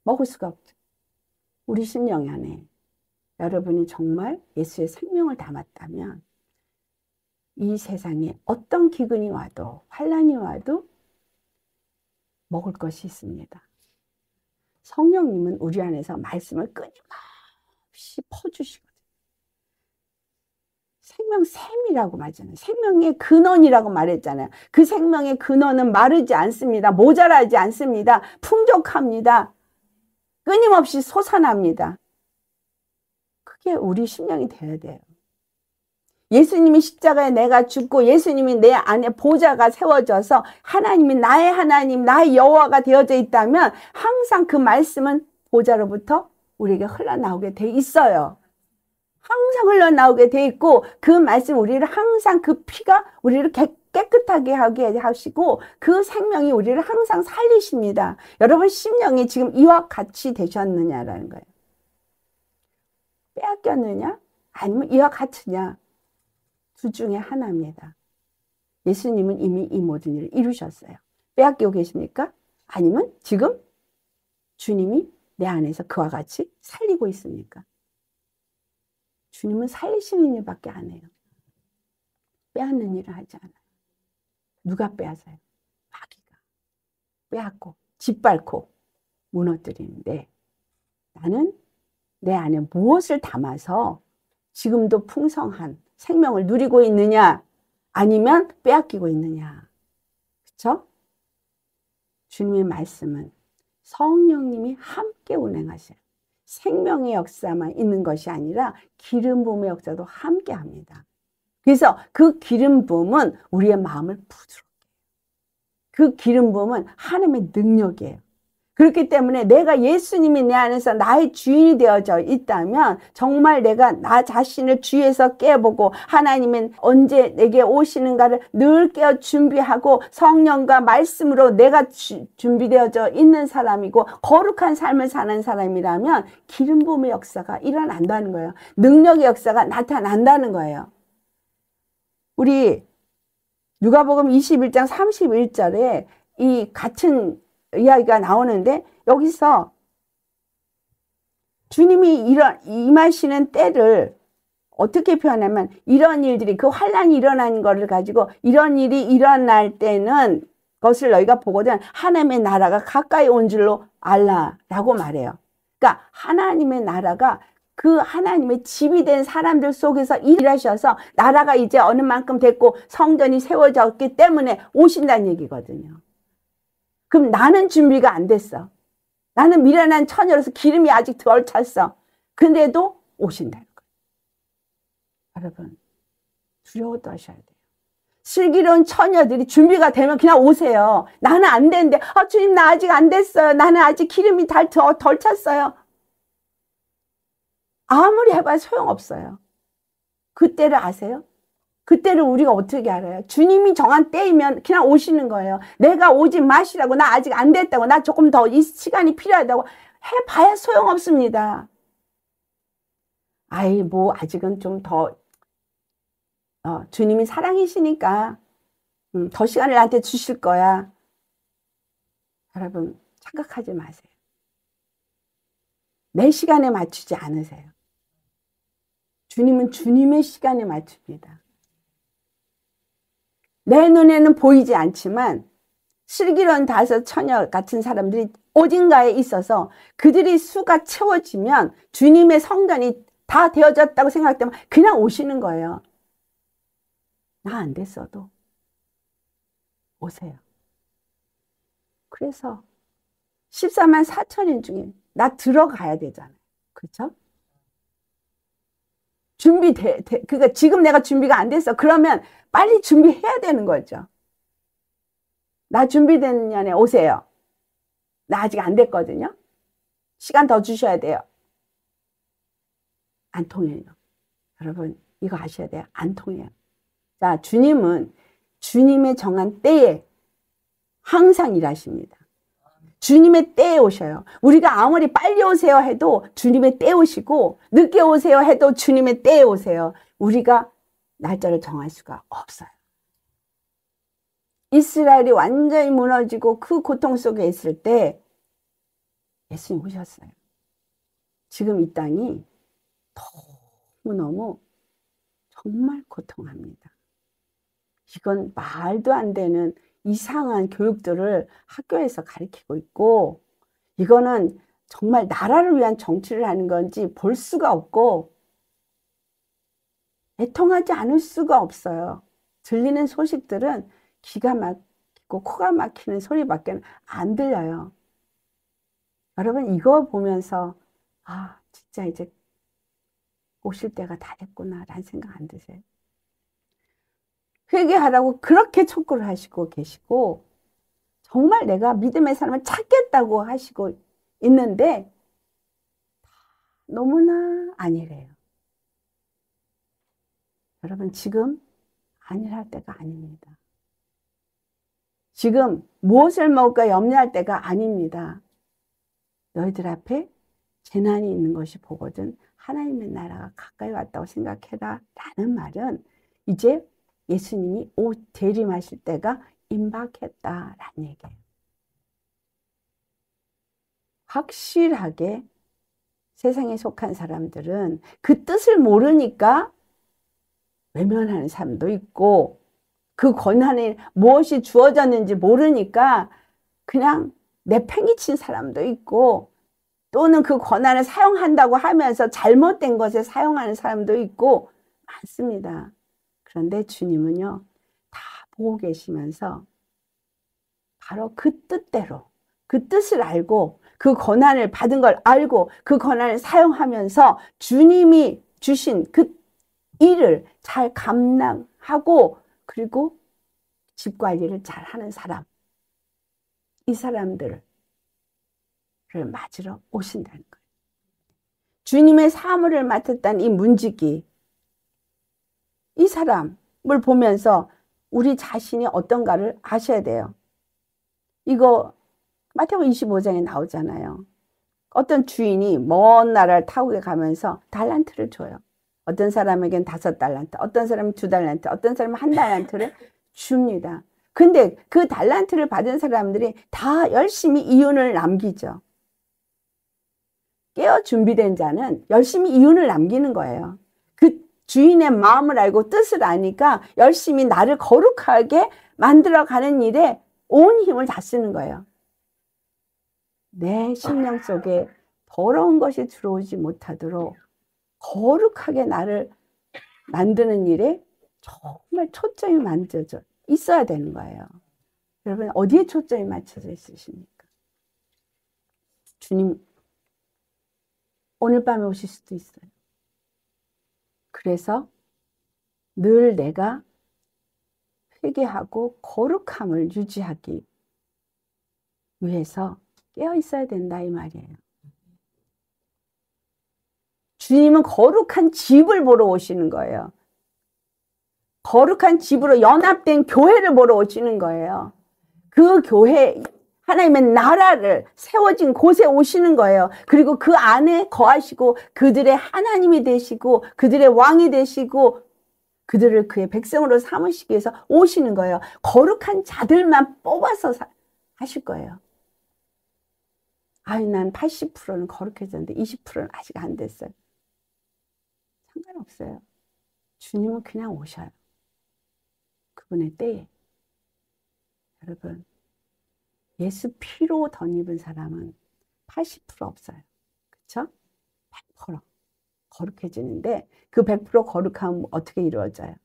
먹을 수가 없죠. 우리 심령 안에 여러분이 정말 예수의 생명을 담았다면 이 세상에 어떤 기근이 와도 환난이 와도 먹을 것이 있습니다. 성령님은 우리 안에서 말씀을 끊임없이 퍼주시거든요. 생명샘이라고 말했잖아요. 생명의 근원이라고 말했잖아요. 그 생명의 근원은 마르지 않습니다. 모자라지 않습니다. 풍족합니다. 끊임없이 솟아납니다. 그게 우리 심령이 되어야 돼요. 예수님이 십자가에 내가 죽고 예수님이 내 안에 보좌가 세워져서 하나님이 나의 하나님, 나의 여호와가 되어져 있다면 항상 그 말씀은 보좌로부터 우리에게 흘러나오게 돼 있어요. 항상 흘러나오게 돼 있고 그 말씀 우리를 항상 그 피가 우리를 깨끗하게 하게 하시고 그 생명이 우리를 항상 살리십니다. 여러분 심령이 지금 이와 같이 되셨느냐라는 거예요. 빼앗겼느냐? 아니면 이와 같으냐? 두 중에 하나입니다. 예수님은 이미 이 모든 일을 이루셨어요. 빼앗기고 계십니까? 아니면 지금 주님이 내 안에서 그와 같이 살리고 있습니까? 주님은 살리시는 일밖에 안 해요. 빼앗는 일을 하지 않아요. 누가 빼앗아요? 마귀가 빼앗고 짓밟고 무너뜨리는데 나는 내 안에 무엇을 담아서 지금도 풍성한 생명을 누리고 있느냐, 아니면 빼앗기고 있느냐. 그렇죠? 주님의 말씀은 성령님이 함께 운행하셔요. 생명의 역사만 있는 것이 아니라 기름 부음의 역사도 함께 합니다. 그래서 그 기름 부음은 우리의 마음을 부드럽게 해요. 그 기름 부음은 하나님의 능력이에요. 그렇기 때문에 내가 예수님이 내 안에서 나의 주인이 되어져 있다면 정말 내가 나 자신을 주위에서 깨보고 하나님은 언제 내게 오시는가를 늘 깨어 준비하고 성령과 말씀으로 내가 준비되어져 있는 사람이고 거룩한 삶을 사는 사람이라면 기름 부음의 역사가 일어난다는 거예요. 능력의 역사가 나타난다는 거예요. 우리 누가복음 21장 31절에 이 같은 이야기가 나오는데 여기서 주님이 임하시는 때를 어떻게 표현하면 이런 일들이 그 환란이 일어난 것을 가지고 이런 일이 일어날 때는 것을 너희가 보거든 하나님의 나라가 가까이 온 줄로 알라라고 말해요. 그러니까 하나님의 나라가 그 하나님의 집이 된 사람들 속에서 일하셔서 나라가 이제 어느 만큼 됐고 성전이 세워졌기 때문에 오신다는 얘기거든요. 그럼 나는 준비가 안 됐어. 나는 미련한 처녀로서 기름이 아직 덜 찼어. 근데도 오신다는 거예요. 여러분, 두려워도 하셔야 돼요. 슬기로운 처녀들이 준비가 되면 그냥 오세요. 나는 안 됐는데, 주님 나 아직 안 됐어요. 나는 아직 기름이 덜 찼어요. 아무리 해봐야 소용없어요. 그때를 아세요? 그때를 우리가 어떻게 알아요? 주님이 정한 때이면 그냥 오시는 거예요. 내가 오지 마시라고, 나 아직 안 됐다고, 나 조금 더 이 시간이 필요하다고 해봐야 소용없습니다. 뭐 아직은 좀 더 주님이 사랑이시니까 더 시간을 나한테 주실 거야. 여러분 착각하지 마세요. 내 시간에 맞추지 않으세요. 주님은 주님의 시간에 맞춥니다. 내 눈에는 보이지 않지만 슬기로운 5 처녀 같은 사람들이 어딘가에 있어서 그들이 수가 채워지면 주님의 성전이 다 되어졌다고 생각되면 그냥 오시는 거예요. 나 안 됐어도 오세요. 그래서 14만 4천인 중에 나 들어가야 되잖아요. 그렇죠? 그러니까 지금 내가 준비가 안 됐어. 그러면 빨리 준비해야 되는 거죠. 나 준비된 년에 오세요. 나 아직 안 됐거든요. 시간 더 주셔야 돼요. 안 통해요. 여러분 이거 아셔야 돼요. 안 통해요. 자, 주님은 주님의 정한 때에 항상 일하십니다. 주님의 때에 오셔요. 우리가 아무리 빨리 오세요 해도 주님의 때에 오시고 늦게 오세요 해도 주님의 때에 오세요. 우리가 날짜를 정할 수가 없어요. 이스라엘이 완전히 무너지고 그 고통 속에 있을 때 예수님 오셨어요. 지금 이 땅이 너무너무 정말 고통합니다. 이건 말도 안 되는 이상한 교육들을 학교에서 가르치고 있고 이거는 정말 나라를 위한 정치를 하는 건지 볼 수가 없고 애통하지 않을 수가 없어요. 들리는 소식들은 기가 막히고 코가 막히는 소리밖에 안 들려요. 여러분 이거 보면서 진짜 이제 오실 때가 다 됐구나 라는 생각 안 드세요? 회개하라고 그렇게 촉구를 하시고 계시고 정말 내가 믿음의 사람을 찾겠다고 하시고 있는데 너무나 아니래요. 여러분 지금 안일할 때가 아닙니다. 지금 무엇을 먹을까 염려할 때가 아닙니다. 너희들 앞에 재난이 있는 것이 보거든 하나님의 나라가 가까이 왔다고 생각해라 라는 말은 이제 예수님이 재림하실 때가 임박했다라는 얘기예요. 확실하게 세상에 속한 사람들은 그 뜻을 모르니까 외면하는 사람도 있고 그 권한에 무엇이 주어졌는지 모르니까 그냥 내팽개친 사람도 있고 또는 그 권한을 사용한다고 하면서 잘못된 것에 사용하는 사람도 있고 많습니다. 그런데 주님은요, 다 보고 계시면서 바로 그 뜻대로, 그 뜻을 알고 그 권한을 받은 걸 알고 그 권한을 사용하면서 주님이 주신 그 일을 잘 감당하고 그리고 집 관리를 잘 하는 사람, 이 사람들을 맞으러 오신다는 거예요. 주님의 사물을 맡았다는 이 문지기, 이 사람을 보면서 우리 자신이 어떤가를 아셔야 돼요. 이거 마태복음 25장에 나오잖아요. 어떤 주인이 먼 나라를 타고 가면서 달란트를 줘요. 어떤 사람에겐 5달란트, 어떤 사람은 2달란트, 어떤 사람은 1달란트를 줍니다. 근데 그 달란트를 받은 사람들이 다 열심히 이윤을 남기죠. 깨어 준비된 자는 열심히 이윤을 남기는 거예요. 그 주인의 마음을 알고 뜻을 아니까 열심히 나를 거룩하게 만들어가는 일에 온 힘을 다 쓰는 거예요. 내 심령 속에 더러운 것이 들어오지 못하도록 거룩하게 나를 만드는 일에 정말 초점이 맞춰져 있어야 되는 거예요. 여러분 어디에 초점이 맞춰져 있으십니까? 주님 오늘 밤에 오실 수도 있어요. 그래서 늘 내가 회개하고 거룩함을 유지하기 위해서 깨어 있어야 된다 이 말이에요. 주님은 거룩한 집을 보러 오시는 거예요. 거룩한 집으로 연합된 교회를 보러 오시는 거예요. 그 교회, 하나님의 나라를 세워진 곳에 오시는 거예요. 그리고 그 안에 거하시고 그들의 하나님이 되시고 그들의 왕이 되시고 그들을 그의 백성으로 삼으시기 위해서 오시는 거예요. 거룩한 자들만 뽑아서 하실 거예요. 아유, 난 80%는 거룩해졌는데 20%는 아직 안 됐어요. 상관없어요. 주님은 그냥 오셔요. 그분의 때에. 여러분, 예수 피로 덧입은 사람은 80% 없어요. 그렇죠? 100% 거룩해지는데 그 100% 거룩함은 어떻게 이루어져요?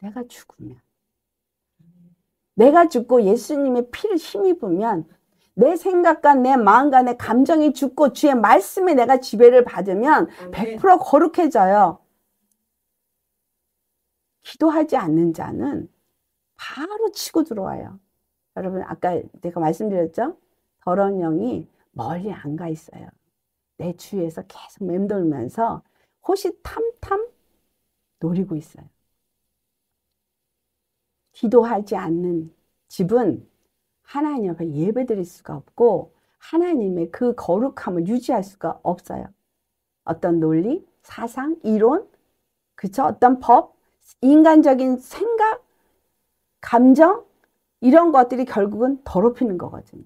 내가 죽으면. 내가 죽고 예수님의 피를 힘입으면 내 생각과 내 마음과 내 감정이 죽고 주의 말씀에 내가 지배를 받으면 100% 거룩해져요. 기도하지 않는 자는 바로 치고 들어와요. 여러분 아까 제가 말씀드렸죠? 더러운 영이 멀리 안 가 있어요. 내 주위에서 계속 맴돌면서 호시탐탐 노리고 있어요. 기도하지 않는 집은 하나님 앞에 예배드릴 수가 없고 하나님의 그 거룩함을 유지할 수가 없어요. 어떤 논리, 사상, 이론, 그쵸? 어떤 법, 인간적인 생각, 감정 이런 것들이 결국은 더럽히는 거거든요.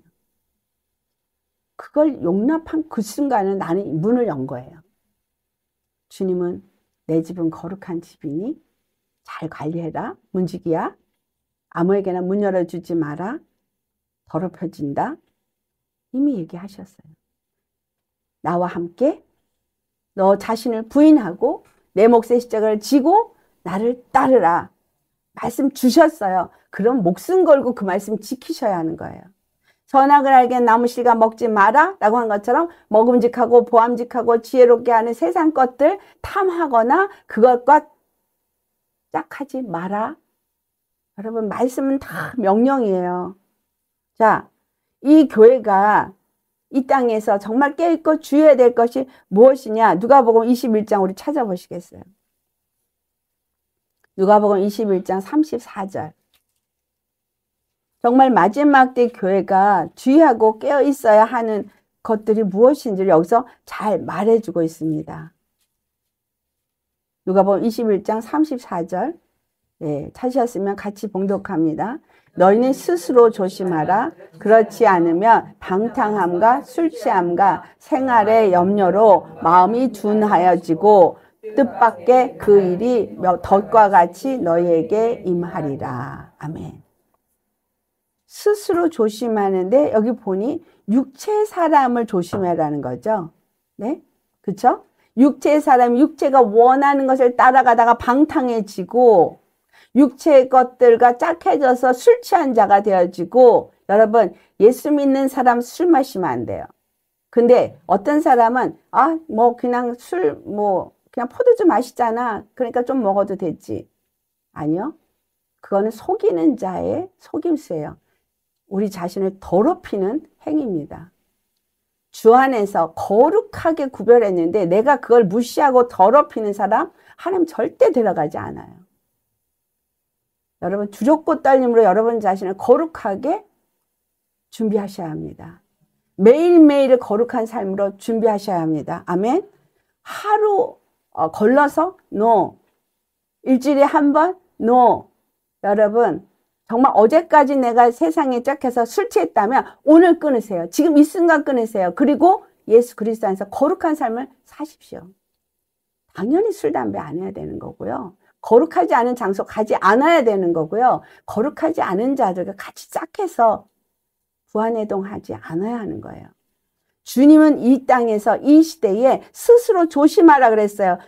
그걸 용납한 그 순간은 나는 문을 연 거예요. 주님은 내 집은 거룩한 집이니 잘 관리해라. 문지기야. 아무에게나 문 열어주지 마라. 더럽혀진다. 이미 얘기하셨어요. 나와 함께 너 자신을 부인하고 내 몫의 십자가를 지고 나를 따르라. 말씀 주셨어요. 그럼 목숨 걸고 그 말씀 지키셔야 하는 거예요. 선악을 알게 나무 실과 먹지 마라 라고 한 것처럼 먹음직하고 보암직하고 지혜롭게 하는 세상 것들 탐하거나 그것과 짝하지 마라. 여러분 말씀은 다 명령이에요. 자, 이 교회가 이 땅에서 정말 깨있고 주의해야 될 것이 무엇이냐? 누가복음 21장 우리 찾아보시겠어요? 누가복음 21장 34절. 정말 마지막 때 교회가 주의하고 깨어 있어야 하는 것들이 무엇인지를 여기서 잘 말해주고 있습니다. 누가복음 21장 34절. 네, 찾으셨으면 같이 봉독합니다. 너희는 스스로 조심하라. 그렇지 않으면 방탕함과 술 취함과 생활의 염려로 마음이 둔하여지고 뜻밖의 그 일이 덫과 같이 너희에게 임하리라. 아멘. 스스로 조심하는데 여기 보니 육체 사람을 조심해라는 거죠. 네? 그쵸? 육체 사람, 육체가 원하는 것을 따라가다가 방탕해지고 육체의 것들과 짝해져서 술 취한 자가 되어지고 여러분 예수 믿는 사람 술 마시면 안 돼요. 근데 어떤 사람은 뭐 그냥 그냥 포도주 마시잖아. 그러니까 좀 먹어도 되지. 아니요. 그거는 속이는 자의 속임수예요. 우리 자신을 더럽히는 행위입니다. 주 안에서 거룩하게 구별했는데 내가 그걸 무시하고 더럽히는 사람 하나님 절대 데려가지 않아요. 여러분 두렵고 떨림으로 여러분 자신을 거룩하게 준비하셔야 합니다. 매일매일을 거룩한 삶으로 준비하셔야 합니다. 아멘. 하루 걸러서 no. 일주일에 한 번 no. 여러분 정말 어제까지 내가 세상에 짝해서 술 취했다면 오늘 끊으세요. 지금 이 순간 끊으세요. 그리고 예수 그리스도 안에서 거룩한 삶을 사십시오. 당연히 술, 담배 안 해야 되는 거고요. 거룩하지 않은 장소 가지 않아야 되는 거고요. 거룩하지 않은 자들과 같이 짝해서 부안해동하지 않아야 하는 거예요. 주님은 이 땅에서 이 시대에 스스로 조심하라 그랬어요.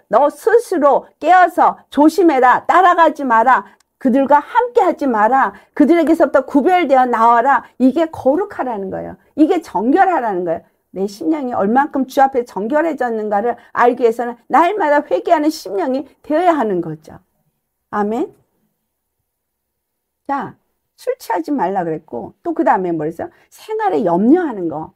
너 스스로 깨어서 조심해라. 따라가지 마라. 그들과 함께 하지 마라. 그들에게서부터 구별되어 나와라. 이게 거룩하라는 거예요. 이게 정결하라는 거예요. 내 심령이 얼만큼 주 앞에 정결해졌는가를 알기 위해서는 날마다 회개하는 심령이 되어야 하는 거죠. 아멘. 자, 술 취하지 말라 그랬고 또 그 다음에 뭐랬어요? 생활에 염려하는 거.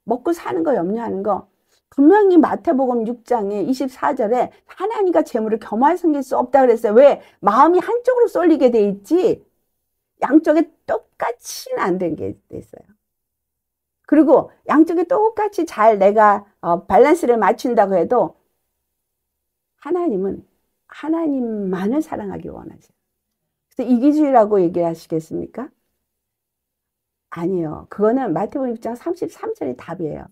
먹고 사는 거 염려하는 거. 분명히 마태복음 6장에 24절에 하나님과 재물을 겸하여 섬길 수 없다 그랬어요. 왜? 마음이 한쪽으로 쏠리게 돼 있지 양쪽에 똑같이는 안 된 게 있어요. 그리고 양쪽에 똑같이 잘 내가 밸런스를 맞춘다고 해도 하나님은 하나님만을 사랑하기 원하세요. 그래서 이기주의라고 얘기하시겠습니까? 아니요. 그거는 마태복음 6장 33절이 답이에요.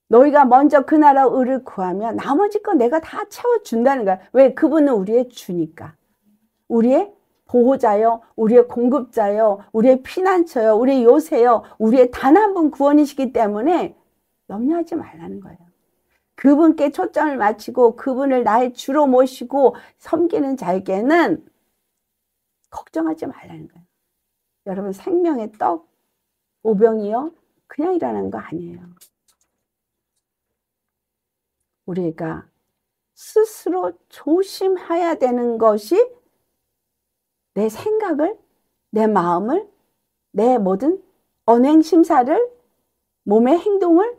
너희가 먼저 그 나라 의를 구하면 나머지 거 내가 다 채워준다는 거야. 왜? 그분은 우리의 주니까. 우리의 보호자요. 우리의 공급자요. 우리의 피난처요. 우리의 요새요. 우리의 단 한 분 구원이시기 때문에 염려하지 말라는 거예요. 그분께 초점을 맞추고 그분을 나의 주로 모시고 섬기는 자에게는 걱정하지 말라는 거예요. 여러분 생명의 떡, 오병이요. 그냥 일하는 거 아니에요. 우리가 스스로 조심해야 되는 것이 내 생각을, 내 마음을, 내 모든 언행 심사를, 몸의 행동을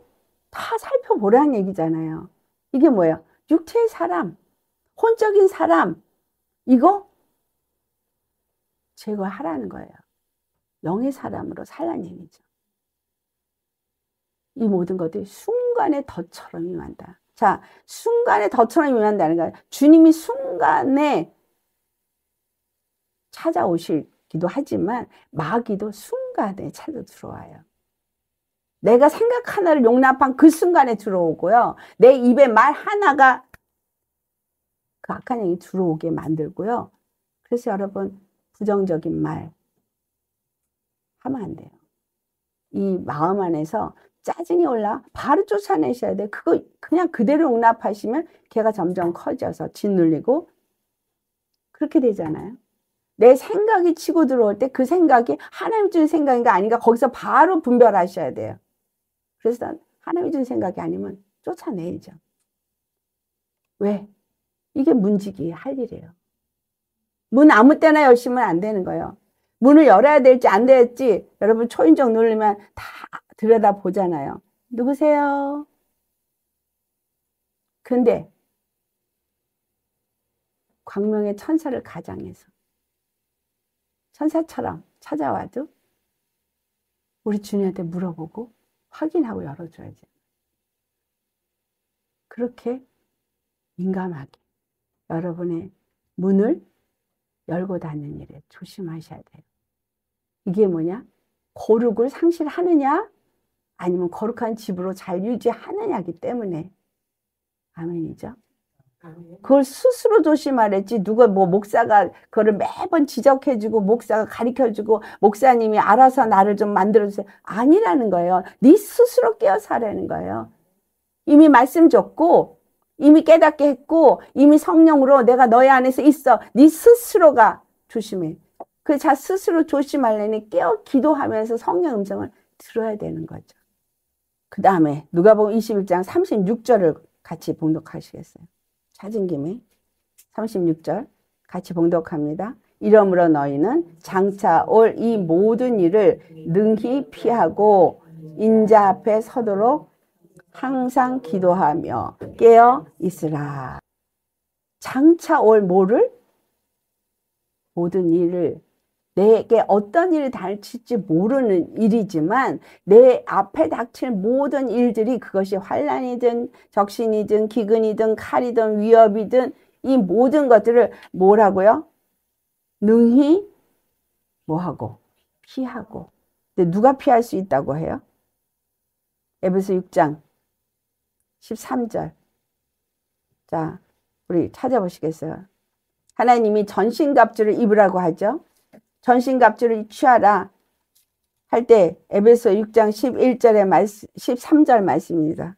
다 살펴보라는 얘기잖아요. 이게 뭐예요? 육체의 사람, 혼적인 사람, 이거 제거하라는 거예요. 영의 사람으로 살라는 얘기죠. 이 모든 것들이 순간의 덫처럼 임한다. 자, 순간의 덫처럼 임한다는 거예요. 주님이 순간에 찾아오시기도 하지만 마귀도 순간에 찾아 들어와요. 내가 생각 하나를 용납한 그 순간에 들어오고요. 내 입에 말 하나가 그 악한 영이 들어오게 만들고요. 그래서 여러분 부정적인 말 하면 안 돼요. 이 마음 안에서 짜증이 올라 바로 쫓아내셔야 돼. 그거 그냥 그대로 용납하시면 걔가 점점 커져서 짓눌리고 그렇게 되잖아요. 내 생각이 치고 들어올 때 그 생각이 하나님 준 생각인가 아닌가 거기서 바로 분별하셔야 돼요. 그래서 하나님이 준 생각이 아니면 쫓아내야죠. 왜? 이게 문지기 할 일이에요. 문 아무 때나 열시면 안 되는 거예요. 문을 열어야 될지 안 될지 여러분 초인종 누르면 다 들여다보잖아요. 누구세요? 근데 광명의 천사를 가장해서 천사처럼 찾아와도 우리 주님한테 물어보고 확인하고 열어줘야죠. 그렇게 민감하게 여러분의 문을 열고 닫는 일에 조심하셔야 돼요. 이게 뭐냐? 거룩을 상실하느냐? 아니면 거룩한 집으로 잘 유지하느냐기 때문에 아멘이죠. 그걸 스스로 조심하랬지. 누가 뭐 목사가 그거를 매번 지적해주고 목사가 가르쳐주고 목사님이 알아서 나를 좀 만들어주세요. 아니라는 거예요. 네 스스로 깨어 살라는 거예요. 이미 말씀 줬고 이미 깨닫게 했고 이미 성령으로 내가 너의 안에서 있어. 네 스스로가 조심해. 그 자 스스로 조심하려니 깨어 기도하면서 성령 음성을 들어야 되는 거죠. 그 다음에 누가복음 21장 36절을 같이 봉독하시겠어요? 찾은 김에 36절 같이 봉독합니다. 이러므로 너희는 장차 올 이 모든 일을 능히 피하고 인자 앞에 서도록 항상 기도하며 깨어 있으라. 장차 올 뭐를? 모든 일을 내게 어떤 일이 닥칠지 모르는 일이지만 내 앞에 닥칠 모든 일들이 그것이 환난이든 적신이든 기근이든 칼이든 위협이든 이 모든 것들을 뭐라고요? 능히 뭐하고? 피하고. 근데 누가 피할 수 있다고 해요? 에베소 6장 13절. 자, 우리 찾아보시겠어요? 하나님이 전신갑주를 입으라고 하죠. 전신갑주를 취하라 할 때 에베소 6장 11절의 말씀, 13절 말씀입니다.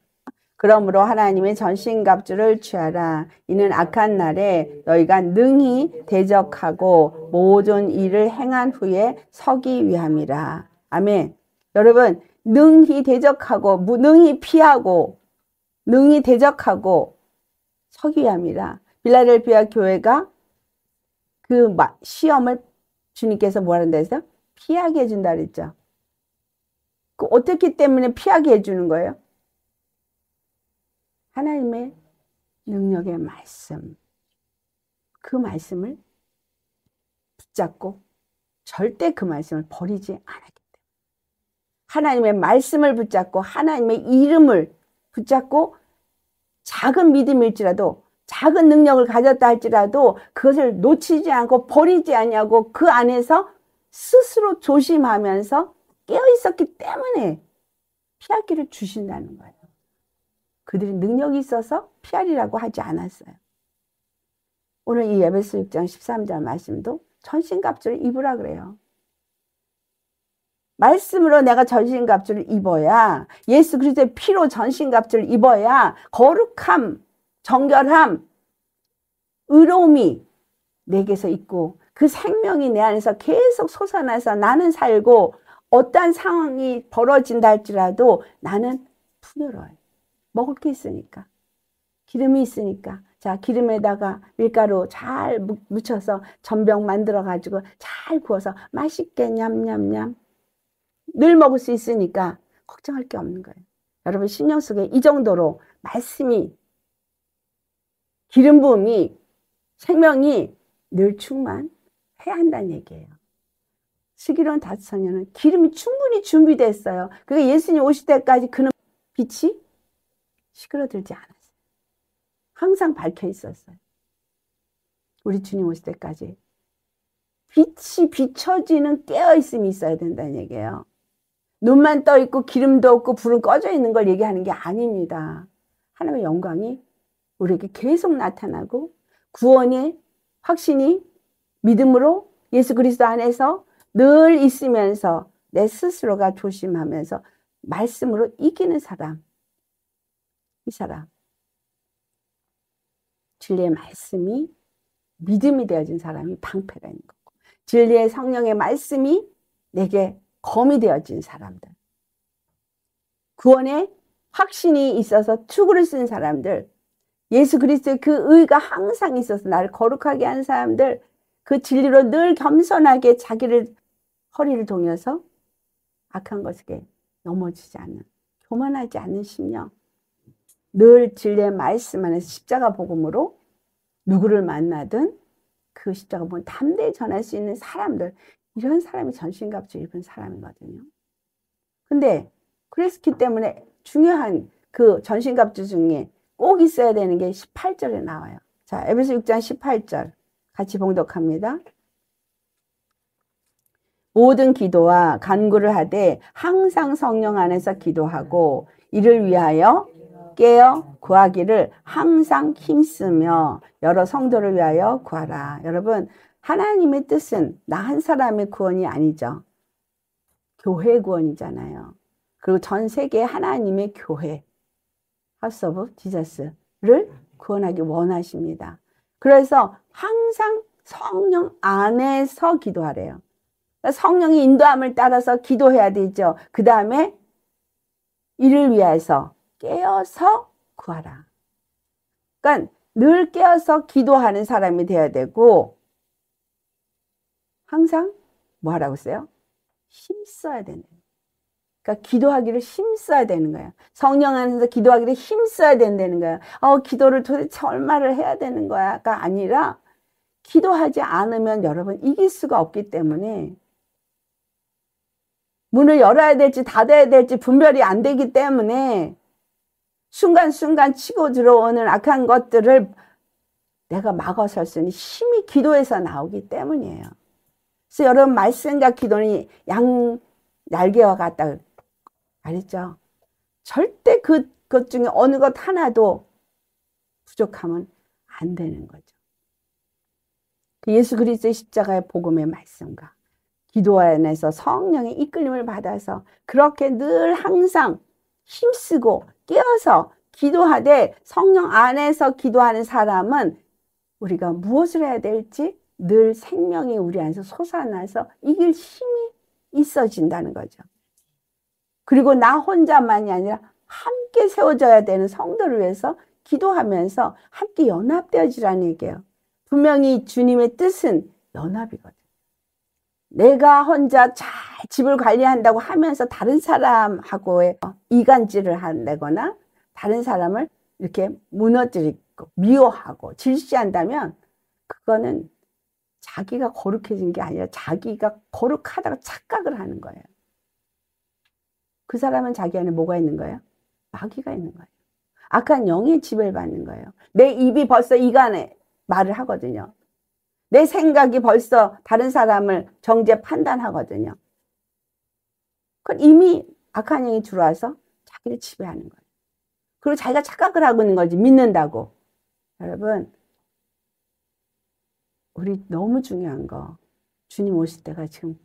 그러므로 하나님의 전신갑주를 취하라. 이는 악한 날에 너희가 능히 대적하고 모든 일을 행한 후에 서기 위함이라. 아멘. 여러분, 능히 대적하고 능히 피하고 능히 대적하고 서기 위함이라. 빌라델피아 교회가 그 시험을 주님께서 뭐라는다 해서 피하게 해준다 그랬죠. 그 어떻기 때문에 피하게 해주는 거예요? 하나님의 능력의 말씀, 그 말씀을 붙잡고 절대 그 말씀을 버리지 않았기 때문에 하나님의 말씀을 붙잡고 하나님의 이름을 붙잡고 작은 믿음일지라도 작은 능력을 가졌다 할지라도 그것을 놓치지 않고 버리지 않냐고 그 안에서 스스로 조심하면서 깨어 있었기 때문에 피할 길을 주신다는 거예요. 그들이 능력이 있어서 피하리라고 하지 않았어요. 오늘 이 에베소 6장 13절 말씀도 전신갑주를 입으라 그래요. 말씀으로 내가 전신갑주를 입어야 예수 그리스도의 피로 전신갑주를 입어야 거룩함, 정결함, 의로움이 내게서 있고 그 생명이 내 안에서 계속 솟아나서 나는 살고 어떤 상황이 벌어진다 할지라도 나는 풍요로워요. 먹을 게 있으니까. 기름이 있으니까. 자, 기름에다가 밀가루 잘 묻혀서 전병 만들어가지고 잘 구워서 맛있게 냠냠냠 늘 먹을 수 있으니까 걱정할 게 없는 거예요. 여러분 신령 속에 이 정도로 말씀이 기름 부음이 생명이 늘 충만해야 한다는 얘기예요. 슬기로운 다처녀는 기름이 충분히 준비됐어요. 그러니까 예수님 오실 때까지 그는 빛이 시끄러들지 않았어요. 항상 밝혀 있었어요. 우리 주님 오실 때까지 빛이 비춰지는 깨어있음이 있어야 된다는 얘기예요. 눈만 떠 있고 기름도 없고 불은 꺼져 있는 걸 얘기하는 게 아닙니다. 하나님의 영광이 우리에게 계속 나타나고 구원의 확신이 믿음으로 예수 그리스도 안에서 늘 있으면서 내 스스로가 조심하면서 말씀으로 이기는 사람, 이 사람 진리의 말씀이 믿음이 되어진 사람이 방패가 있는 거고 진리의 성령의 말씀이 내게 검이 되어진 사람들, 구원의 확신이 있어서 투구를 쓴 사람들, 예수 그리스도의 그 의가 항상 있어서 나를 거룩하게 한 사람들, 그 진리로 늘 겸손하게 자기를 허리를 동여서 악한 것에 넘어지지 않는, 교만하지 않는 심령, 늘 진리의 말씀 안에서 십자가 복음으로 누구를 만나든 그 십자가 복음을 담대히 전할 수 있는 사람들, 이런 사람이 전신갑주 입은 사람이거든요. 근데 그랬기 때문에 중요한 그 전신갑주 중에 꼭 있어야 되는 게 18절에 나와요. 자, 에베소 6장 18절 같이 봉독합니다. 모든 기도와 간구를 하되 항상 성령 안에서 기도하고 이를 위하여 깨어 구하기를 항상 힘쓰며 여러 성도를 위하여 구하라. 여러분, 하나님의 뜻은 나 한 사람의 구원이 아니죠. 교회 구원이잖아요. 그리고 전 세계 하나님의 교회, 하우스 오브 지저스를 구원하기 원하십니다. 그래서 항상 성령 안에서 기도하래요. 성령의 인도함을 따라서 기도해야 되죠. 그 다음에 이를 위해서 깨어서 구하라. 그러니까 늘 깨어서 기도하는 사람이 되어야 되고 항상 뭐 하라고 했어요? 힘써야 되는 거예요. 그러니까 기도하기를 힘써야 되는 거예요. 성령 안에서 기도하기를 힘써야 된다는 거예요. 기도를 도대체 얼마를 해야 되는 거야가 아니라 기도하지 않으면 여러분 이길 수가 없기 때문에 문을 열어야 될지 닫아야 될지 분별이 안 되기 때문에 순간순간 치고 들어오는 악한 것들을 내가 막아설 수 있는 힘이 기도에서 나오기 때문이에요. 그래서 여러분 말씀과 기도는 날개와 같다. 알죠? 절대 그것 중에 어느 것 하나도 부족하면 안 되는 거죠. 예수 그리스도의 십자가의 복음의 말씀과 기도 안에서 성령의 이끌림을 받아서 그렇게 늘 항상 힘쓰고 깨어서 기도하되 성령 안에서 기도하는 사람은 우리가 무엇을 해야 될지 늘 생명이 우리 안에서 솟아나서 이길 힘이 있어진다는 거죠. 그리고 나 혼자만이 아니라 함께 세워져야 되는 성도를 위해서 기도하면서 함께 연합되어지라는 얘기예요. 분명히 주님의 뜻은 연합이거든요. 내가 혼자 잘 집을 관리한다고 하면서 다른 사람하고의 이간질을 한다거나 다른 사람을 이렇게 무너뜨리고 미워하고 질시한다면 그거는 자기가 거룩해진 게 아니라 자기가 거룩하다고 착각을 하는 거예요. 그 사람은 자기 안에 뭐가 있는 거예요? 마귀가 있는 거예요. 악한 영의 지배를 받는 거예요. 내 입이 벌써 이간에 말을 하거든요. 내 생각이 벌써 다른 사람을 정죄 판단하거든요. 그건 이미 악한 영이 들어와서 자기를 지배하는 거예요. 그리고 자기가 착각을 하고 있는 거지, 믿는다고. 여러분, 우리 너무 중요한 거, 주님 오실 때가 지금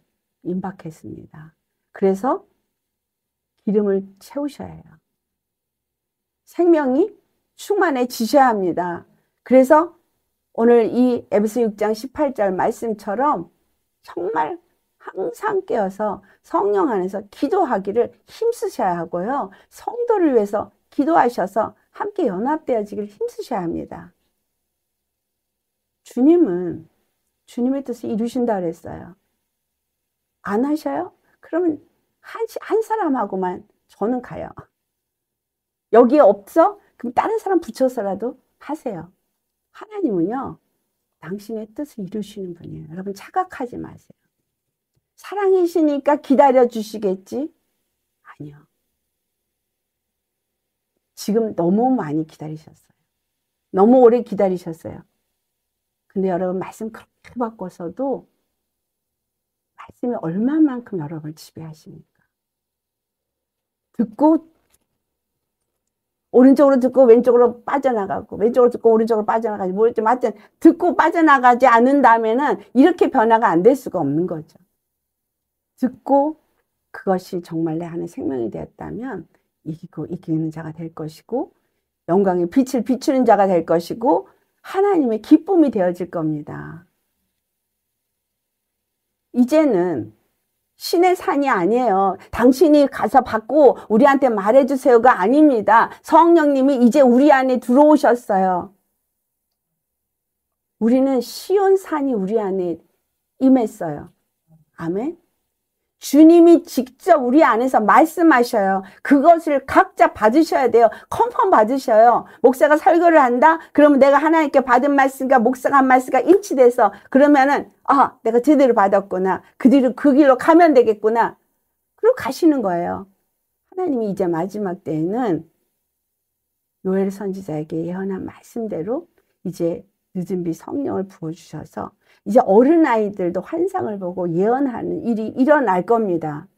임박했습니다. 그래서 기름을 채우셔야 해요. 생명이 충만해지셔야 합니다. 그래서 오늘 이 에베소 6장 18절 말씀처럼 정말 항상 깨어서 성령 안에서 기도하기를 힘쓰셔야 하고요. 성도를 위해서 기도하셔서 함께 연합되어지기를 힘쓰셔야 합니다. 주님은 주님의 뜻을 이루신다 그랬어요. 안 하셔요? 그러면 한 사람하고만 저는 가요. 여기에 없어? 그럼 다른 사람 붙여서라도 하세요. 하나님은요, 당신의 뜻을 이루시는 분이에요. 여러분 착각하지 마세요. 사랑이시니까 기다려 주시겠지? 아니요. 지금 너무 많이 기다리셨어요. 너무 오래 기다리셨어요. 근데 여러분 말씀 그렇게 바꿔서도 말씀이 얼마만큼 여러분을 지배하십니까? 듣고 오른쪽으로 듣고 왼쪽으로 빠져나가고 왼쪽으로 듣고 오른쪽으로 빠져나가지 모르겠지. 하여튼 듣고 빠져나가지 않는다면은 이렇게 변화가 안 될 수가 없는 거죠. 듣고 그것이 정말 내 안에 생명이 되었다면 이기는 자가 될 것이고 영광의 빛을 비추는 자가 될 것이고 하나님의 기쁨이 되어질 겁니다. 이제는 신의 산이 아니에요. 당신이 가서 받고 우리한테 말해주세요가 아닙니다. 성령님이 이제 우리 안에 들어오셨어요. 우리는 시온 산이 우리 안에 임했어요. 아멘. 주님이 직접 우리 안에서 말씀하셔요. 그것을 각자 받으셔야 돼요. 컨펌 받으셔요. 목사가 설교를 한다? 그러면 내가 하나님께 받은 말씀과 목사가 한 말씀과 일치돼서 그러면은 내가 제대로 받았구나. 그 길로 가면 되겠구나. 그리고 가시는 거예요. 하나님이 이제 마지막 때에는 요엘 선지자에게 예언한 말씀대로 이제 늦은 비 성령을 부어주셔서 이제 어린아이들도 환상을 보고 예언하는 일이 일어날 겁니다.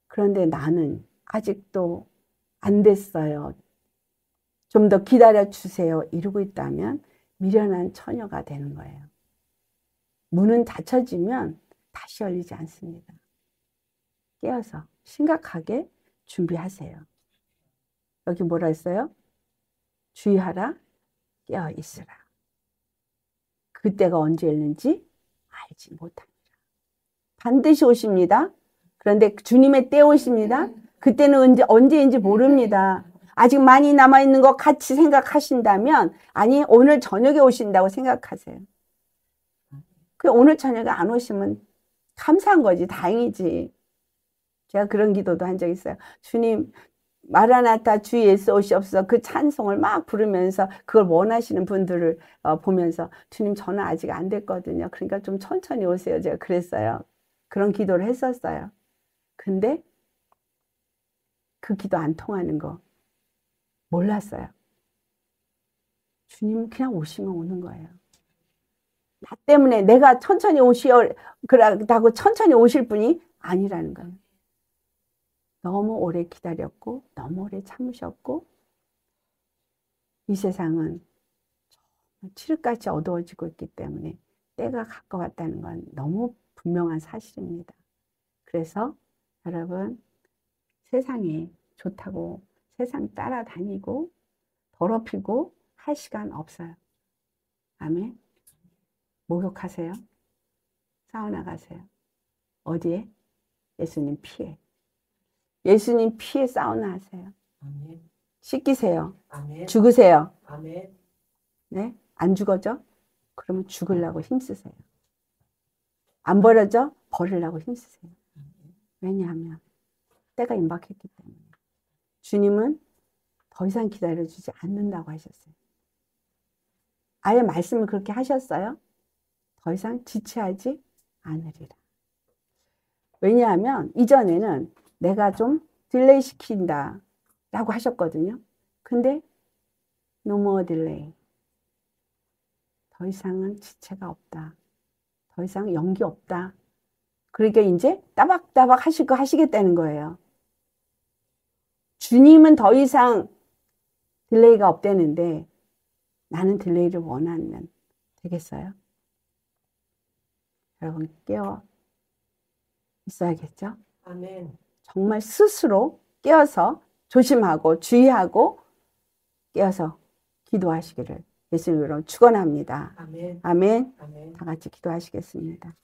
그런데 나는 아직도 안 됐어요. 좀 더 기다려 주세요. 이러고 있다면 미련한 처녀가 되는 거예요. 문은 닫혀지면 다시 열리지 않습니다. 깨어서 심각하게 준비하세요. 여기 뭐라 했어요? 주의하라, 깨어 있으라. 그때가 언제 있는지 알지 못합니다. 반드시 오십니다. 그런데 주님의 때 오십니다. 그때는 언제인지 모릅니다. 아직 많이 남아있는 거 같이 생각하신다면 아니 오늘 저녁에 오신다고 생각하세요. 오늘 저녁에 안 오시면 감사한 거지, 다행이지. 제가 그런 기도도 한 적 있어요. 주님 마라나타 주 예수 오시옵소서 그 찬송을 막 부르면서 그걸 원하시는 분들을 보면서 주님 저는 아직 안 됐거든요. 그러니까 좀 천천히 오세요. 제가 그랬어요. 그런 기도를 했었어요. 근데 그 기도 안 통하는 거 몰랐어요. 주님 그냥 오시면 오는 거예요. 나 때문에 내가 천천히 그러다고 천천히 오실 분이 아니라는 거예요. 너무 오래 기다렸고 너무 오래 참으셨고 이 세상은 칠흑같이 어두워지고 있기 때문에 때가 가까웠다는 건 너무 분명한 사실입니다. 그래서 여러분 세상에 좋다고 세상 따라다니고 더럽히고 할 시간 없어요. 아멘. 목욕하세요. 사우나 가세요. 어디에? 예수님 피에. 예수님 피에 사우나 하세요. 아멘. 씻기세요. 아멘. 죽으세요. 아멘. 네? 안 죽어져? 그러면 죽으려고 힘쓰세요. 안 버려져? 버리려고 힘쓰세요. 왜냐하면 때가 임박했기 때문에. 주님은 더 이상 기다려주지 않는다고 하셨어요. 아예 말씀을 그렇게 하셨어요. 더 이상 지체하지 않으리라. 왜냐하면 이전에는 내가 좀 딜레이 시킨다 라고 하셨거든요. 근데 no more delay. 더 이상은 지체가 없다. 더 이상 연기 없다. 그러니까 이제 따박따박 하실 거 하시겠다는 거예요. 주님은 더 이상 딜레이가 없다는데 나는 딜레이를 원하면 되겠어요? 여러분 깨어 있어야겠죠? 아멘. 정말 스스로 깨어서 조심하고 주의하고 깨어서 기도하시기를 예수님으로 축원합니다. 아멘. 아멘. 아멘. 다 같이 기도하시겠습니다.